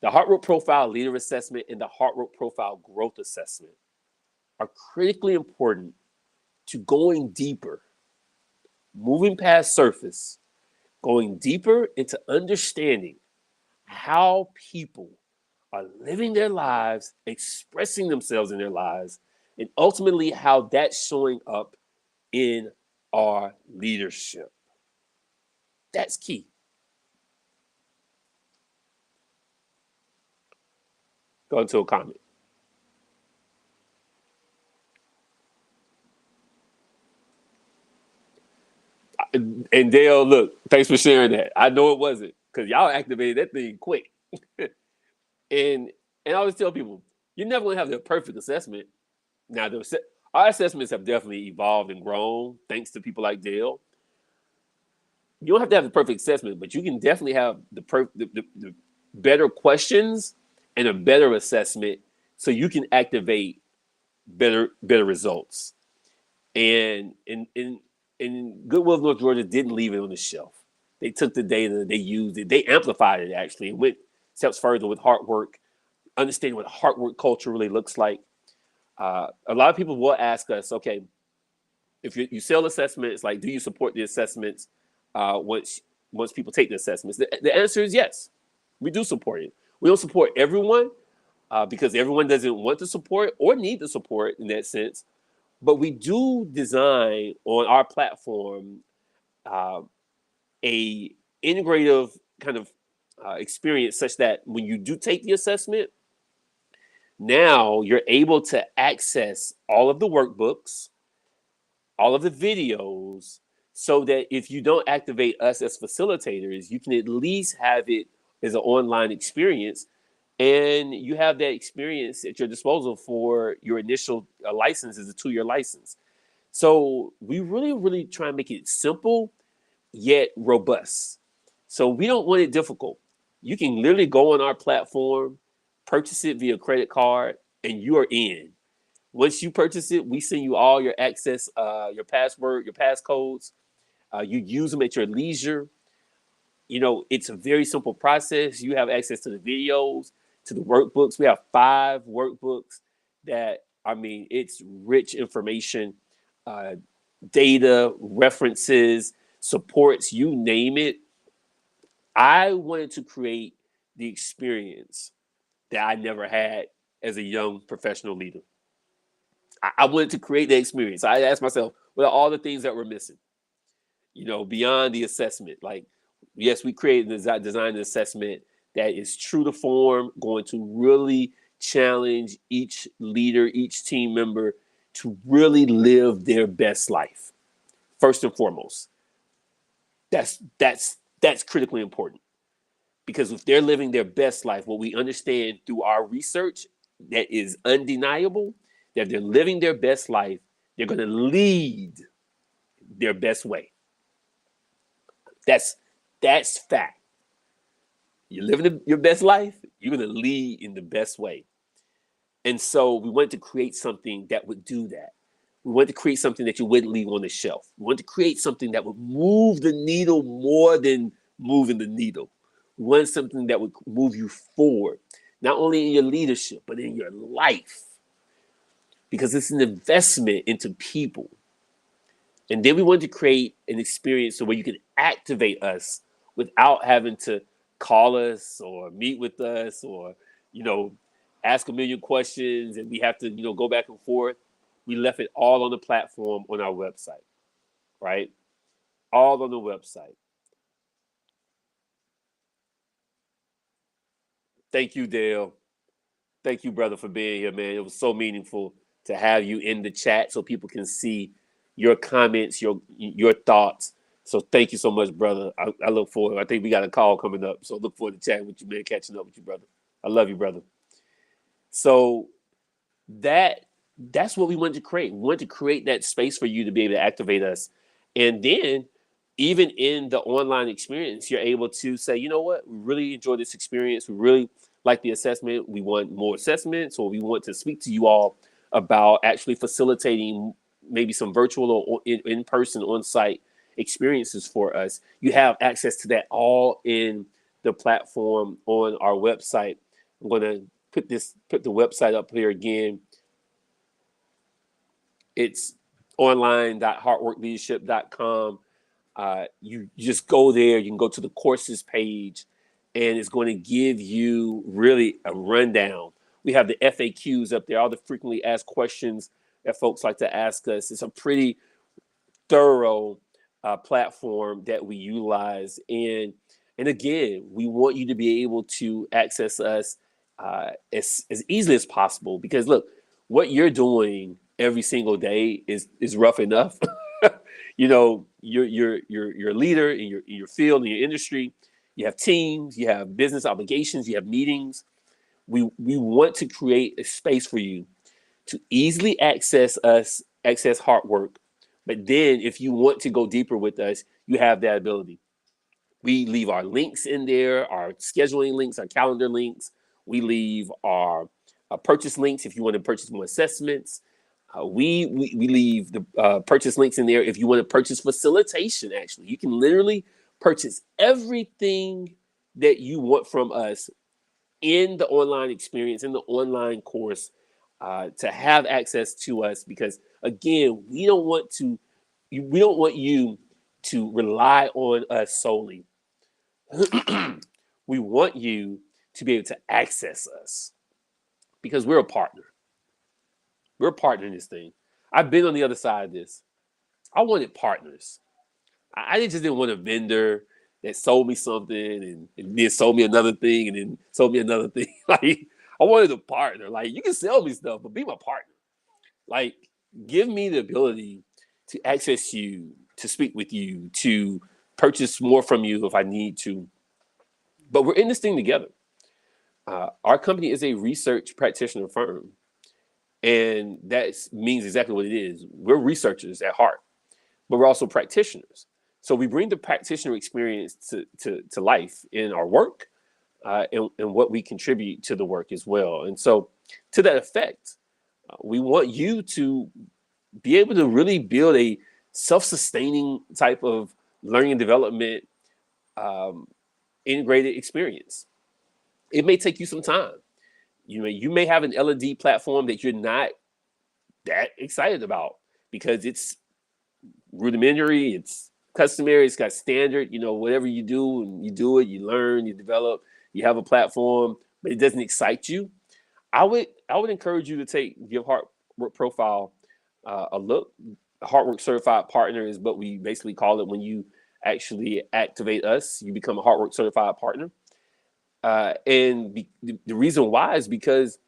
The Heart Rate Profile Leader Assessment and the Heart Rate Profile Growth Assessment are critically important to going deeper, moving past surface, going deeper into understanding how people are living their lives, expressing themselves in their lives, and ultimately how that's showing up in our leadership. That's key. Go into a comment. And Dale, look, thanks for sharing that. I know it wasn't, because y'all activated that thing quick. and I always tell people, you're never going to have the perfect assessment. Now, our assessments have definitely evolved and grown thanks to people like Dale. You don't have to have the perfect assessment, but you can definitely have the better questions and a better assessment so you can activate better results. And Goodwill of North Georgia didn't leave it on the shelf. They took the data, they used it, they amplified it actually, and went steps further with hard work, understanding what hard work culture really looks like. A lot of people will ask us, okay, if you sell assessments, like, do you support the assessments once people take the assessments? The answer is yes, we do support it. We don't support everyone because everyone doesn't want to support or need the support in that sense. But we do design on our platform a integrative kind of experience such that when you do take the assessment, now you're able to access all of the workbooks, all of the videos, so that if you don't activate us as facilitators, you can at least have it as an online experience. And you have that experience at your disposal for your initial license is a 2-year license. So we really, really try and make it simple, yet robust. So we don't want it difficult. You can literally go on our platform, purchase it via credit card, and you are in. Once you purchase it, we send you all your access, your password, your passcodes. You use them at your leisure. You know, it's a very simple process. You have access to the videos, to the workbooks. We have 5 workbooks that, I mean, it's rich information, data, references, supports, you name it. I wanted to create the experience that I never had as a young professional leader. I wanted to create the experience. I asked myself, what are all the things that were missing? You know, beyond the assessment. Like, yes, we created and designed an assessment that is true to form, going to really challenge each leader, each team member to really live their best life. First and foremost, that's critically important, because if they're living their best life, what we understand through our research that is undeniable, that if they're living their best life, they're going to lead their best way. That's fact. You're living your best life, you're going to lead in the best way. And so we wanted to create something that would do that. We wanted to create something that you wouldn't leave on the shelf. We wanted to create something that would move the needle more than moving the needle. We wanted something that would move you forward, not only in your leadership, but in your life, because it's an investment into people. And then we wanted to create an experience so where you can activate us without having to call us or meet with us or, you know, ask a million questions and we have to, go back and forth. We left it all on the platform on our website, right? All on the website. Thank you, Dale. Thank you, brother, for being here, man. It was so meaningful to have you in the chat so people can see your comments, your thoughts. So thank you so much, brother. I look forward. I think we got a call coming up. So look forward to chatting with you, man, catching up with you, brother. I love you, brother. So that's what we wanted to create. We wanted to create that space for you to be able to activate us. And then even in the online experience, you're able to say, you know what, we really enjoy this experience. We really like the assessment. We want more assessments, or we want to speak to you all about actually facilitating maybe some virtual or in-person on-site experiences for us. You have access to that all in the platform on our website. I'm going to put the website up here again. It's online.hardworkleadership.com. You just go there. You can go to the courses page, and it's going to give you really a rundown. We have the FAQs up there, all the frequently asked questions that folks like to ask us. It's a pretty thorough platform that we utilize. And again, we want you to be able to access us as easily as possible, because look, what you're doing every single day is rough enough. You're a leader in your field, in your industry. You have teams, you have business obligations, you have meetings. We want to create a space for you to easily access us, access hard work. But then if you want to go deeper with us, you have that ability. We leave our links in there, our scheduling links, our calendar links. We leave our purchase links if you want to purchase more assessments. We leave the purchase links in there if you want to purchase facilitation. Actually, you can literally purchase everything that you want from us in the online experience, in the online course, to have access to us. Because again, we don't want you to rely on us solely. We want you to be able to access us because we're a partner. We're a partner in this thing. I've been on the other side of this. I wanted partners. I just didn't want a vendor that sold me something and then sold me another thing and then sold me another thing. Like, I wanted a partner. Like, you can sell me stuff, but be my partner. Like, give me the ability to access you, to speak with you, to purchase more from you if I need to. But we're in this thing together. Our company is a research practitioner firm. And that means exactly what it is. We're researchers at heart, but we're also practitioners. So we bring the practitioner experience to life in our work and what we contribute to the work as well. And so to that effect, we want you to be able to really build a self-sustaining type of learning and development integrated experience. It may take you some time. You may have an L&D platform that you're not that excited about because it's rudimentary, it's customary, it's got standard, whatever you do, and you do it, you learn, you develop, you have a platform, but it doesn't excite you. I would encourage you to give Heart Work Profile a look. Heart Work Certified Partner is what we basically call it when you actually activate us. You become a Heart Work Certified Partner. The reason why is because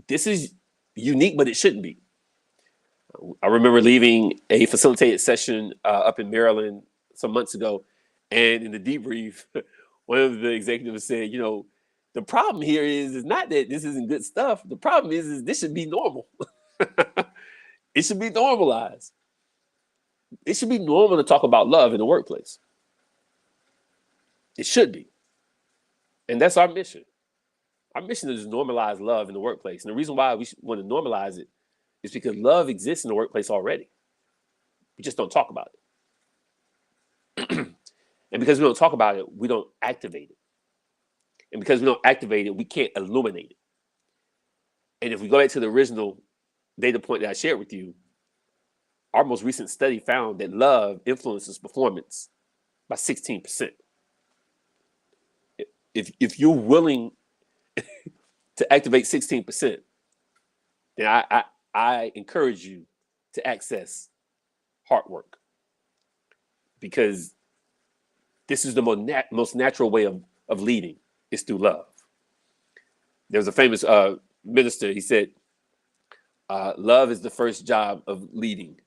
this is unique, but it shouldn't be. I remember leaving a facilitated session up in Maryland some months ago, and in the debrief, one of the executives said, the problem here is not that this isn't good stuff. The problem is this should be normal. It should be normalized. It should be normal to talk about love in the workplace. It should be. And that's our mission. Our mission is to normalize love in the workplace. And the reason why we want to normalize it It's because love exists in the workplace already. We just don't talk about it. And because we don't talk about it, we don't activate it. And because we don't activate it, we can't illuminate it. And if we go back to the original data point that I shared with you, our most recent study found that love influences performance by 16%. If you're willing to activate 16%, then I encourage you to access hard work, because this is the most natural way of leading, is through love. There was a famous minister. He said, love is the first job of leading.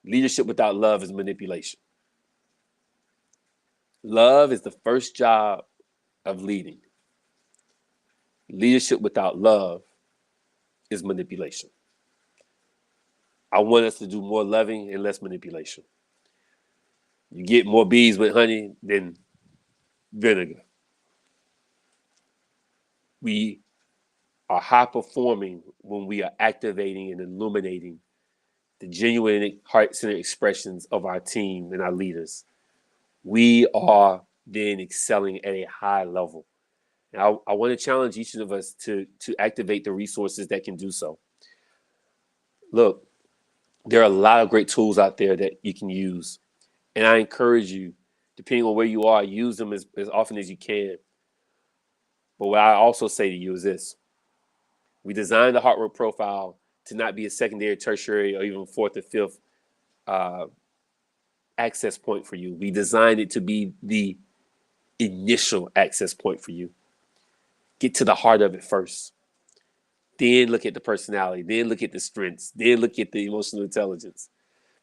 Leadership without love is manipulation. Love is the first job of leading. Leadership without love is manipulation. I want us to do more loving and less manipulation. You get more bees with honey than vinegar. We are high performing when we are activating and illuminating the genuine heart-centered expressions of our team and our leaders. We are then excelling at a high level. And I want to challenge each of us to activate the resources that can do so. Look, there are a lot of great tools out there that you can use. And I encourage you, depending on where you are, use them as often as you can. But what I also say to you is this. We designed the hard work profile to not be a secondary, tertiary, or even fourth or fifth access point for you. We designed it to be the initial access point for you. Get to the heart of it first. Then look at the personality. Then look at the strengths. Then look at the emotional intelligence.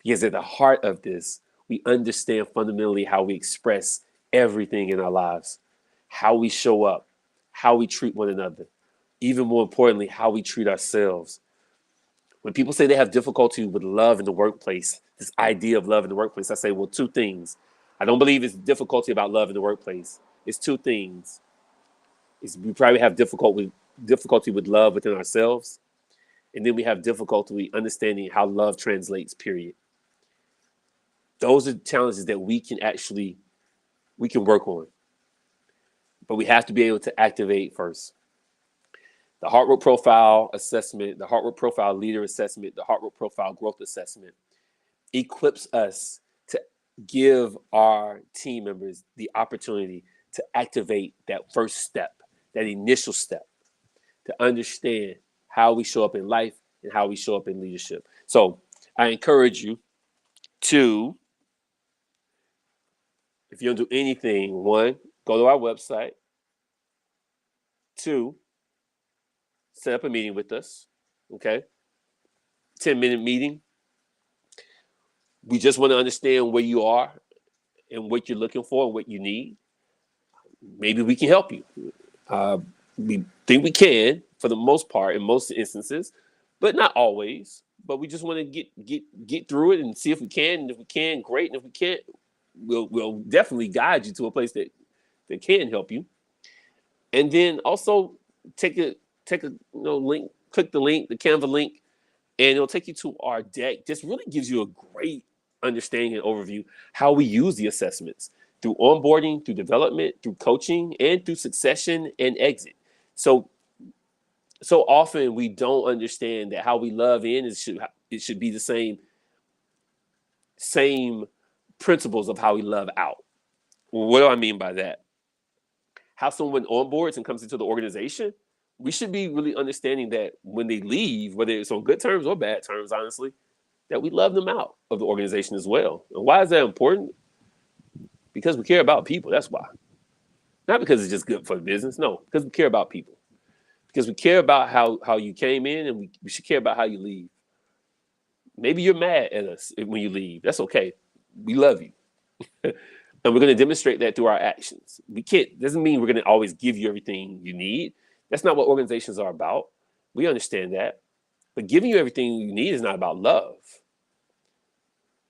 Because at the heart of this, we understand fundamentally how we express everything in our lives, how we show up, how we treat one another, even more importantly, how we treat ourselves. When people say they have difficulty with love in the workplace, this idea of love in the workplace, I say, well, two things. I don't believe it's difficulty about love in the workplace. It's two things. We probably have difficulty with love within ourselves, and then we have difficulty understanding how love translates, period. Those are challenges that we can work on, but we have to be able to activate first. The Heart Work Profile assessment, the Heart Work Profile leader assessment, the Heart Work Profile growth assessment equips us to give our team members the opportunity to activate that first step, that initial step, to understand how we show up in life and how we show up in leadership. So I encourage you to, if you don't do anything, one, go to our website. Two, set up a meeting with us, okay? 10-minute meeting. We just want to understand where you are and what you're looking for and what you need. Maybe we can help you. We think we can, for the most part, in most instances, but not always. But we just want to get through it and see if we can. And if we can, great. And if we can't, we'll definitely guide you to a place that can help you. And then also take a link, click the link, the Canva link, and it'll take you to our deck. This really gives you a great understanding and overview how we use the assessments through onboarding, through development, through coaching, and through succession and exit. So often we don't understand that how we love in it should be the same principles of how we love out. Well, what do I mean by that? How someone onboards and comes into the organization, we should be really understanding that when they leave, whether it's on good terms or bad terms, honestly, that we love them out of the organization as well. And why is that important? Because we care about people. That's why. Not because it's just good for the business. No, because we care about people. Because we care about how you came in, and we should care about how you leave. Maybe you're mad at us when you leave. That's okay. We love you. And we're going to demonstrate that through our actions. Doesn't mean we're going to always give you everything you need. That's not what organizations are about. We understand that. But giving you everything you need is not about love.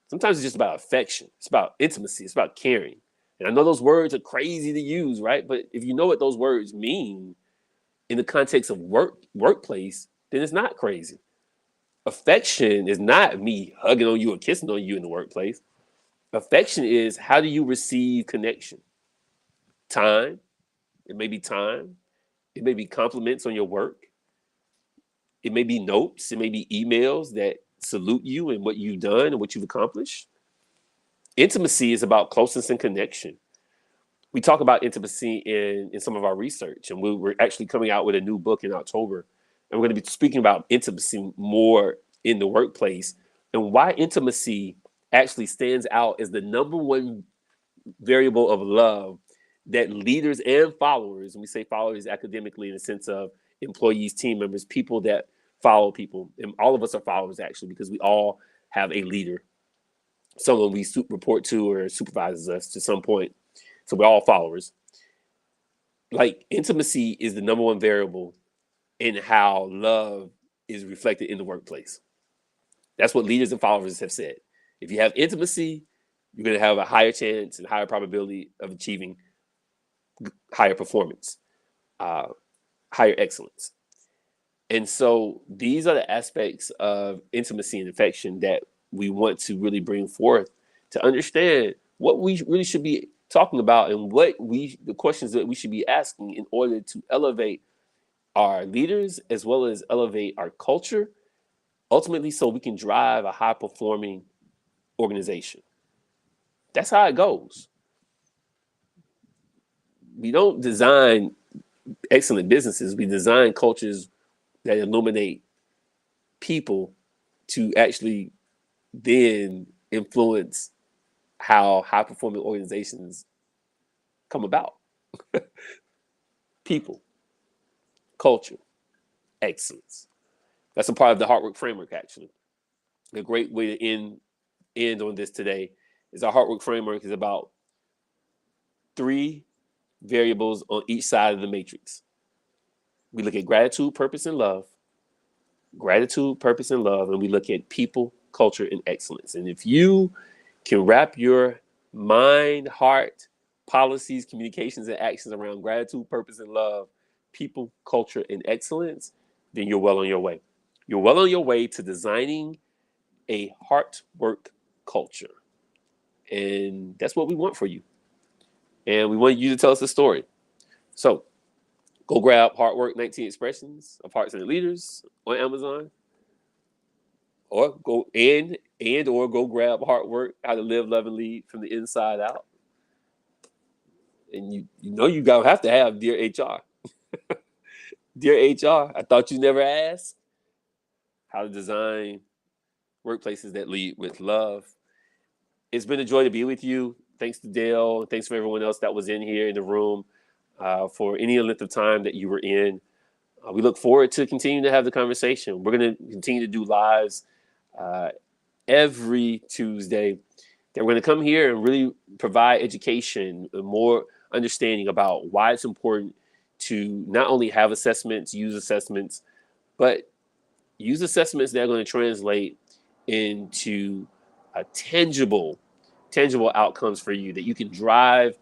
Sometimes it's just about affection. It's about intimacy. It's about caring. And I know those words are crazy to use, right? But if you know what those words mean in the context of workplace, then it's not crazy. Affection is not me hugging on you or kissing on you in the workplace. Affection is how do you receive connection? Time. It may be time. It may be compliments on your work. It may be notes. It may be emails that salute you and what you've done and what you've accomplished. Intimacy is about closeness and connection. We talk about intimacy in some of our research, and we're actually coming out with a new book in October. And we're going to be speaking about intimacy more in the workplace and why intimacy actually stands out as the number one variable of love that leaders and followers, and we say followers academically in the sense of employees, team members, people that follow people, and all of us are followers actually because we all have a leader, someone we report to or supervises us to some point. So we're all followers. Like intimacy is the number one variable in how love is reflected in the workplace. That's what leaders and followers have said. If you have intimacy, you're going to have a higher chance and higher probability of achieving higher performance, higher excellence. And so these are the aspects of intimacy and affection that we want to really bring forth to understand what we really should be talking about and the questions that we should be asking in order to elevate our leaders as well as elevate our culture, ultimately so we can drive a high performing organization. That's how it goes. We don't design excellent businesses. We design cultures that illuminate people to actually then influence how high performing organizations come about. People, culture, excellence. That's a part of the hard work framework, actually. A great way to end on this today is our hard work framework is about 3 variables on each side of the matrix. We look at gratitude, purpose, and love. Gratitude, purpose, and love. And we look at people, culture, and excellence. And if you can wrap your mind, heart, policies, communications, and actions around gratitude, purpose, and love, people, culture, and excellence, then you're well on your way. You're well on your way to designing a heart work culture. And that's what we want for you. And we want you to tell us a story. So go grab Hard Work 19 Expressions of Hearts and Leaders on Amazon. Or go or go grab Hard Work, How to Live, Love, and Lead from the Inside Out. And you know you gotta have to have Dear HR. Dear HR, I thought you never asked how to design workplaces that lead with love. It's been a joy to be with you. Thanks to Dale. Thanks for everyone else that was in here in the room for any length of time that you were in. We look forward to continuing to have the conversation. We're going to continue to do lives every Tuesday. That we're going to come here and really provide education and more understanding about why it's important to not only have assessments, use assessments, but use assessments that are going to translate into a tangible outcomes for you, that you can drive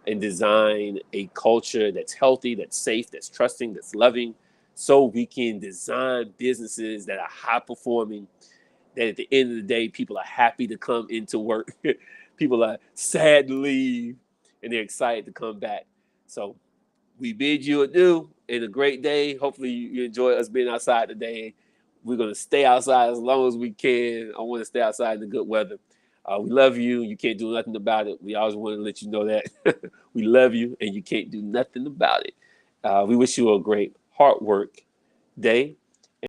and design a culture that's healthy, that's safe, that's trusting, that's loving, so we can design businesses that are high performing, that at the end of the day, people are happy to come into work. People are sad to leave, and they're excited to come back. So we bid you adieu and a great day. Hopefully you enjoy us being outside today. We're going to stay outside as long as we can. I want to stay outside in the good weather. We love you. You can't do nothing about it. We always want to let you know that. We love you, and you can't do nothing about it. We wish you a great hard work day.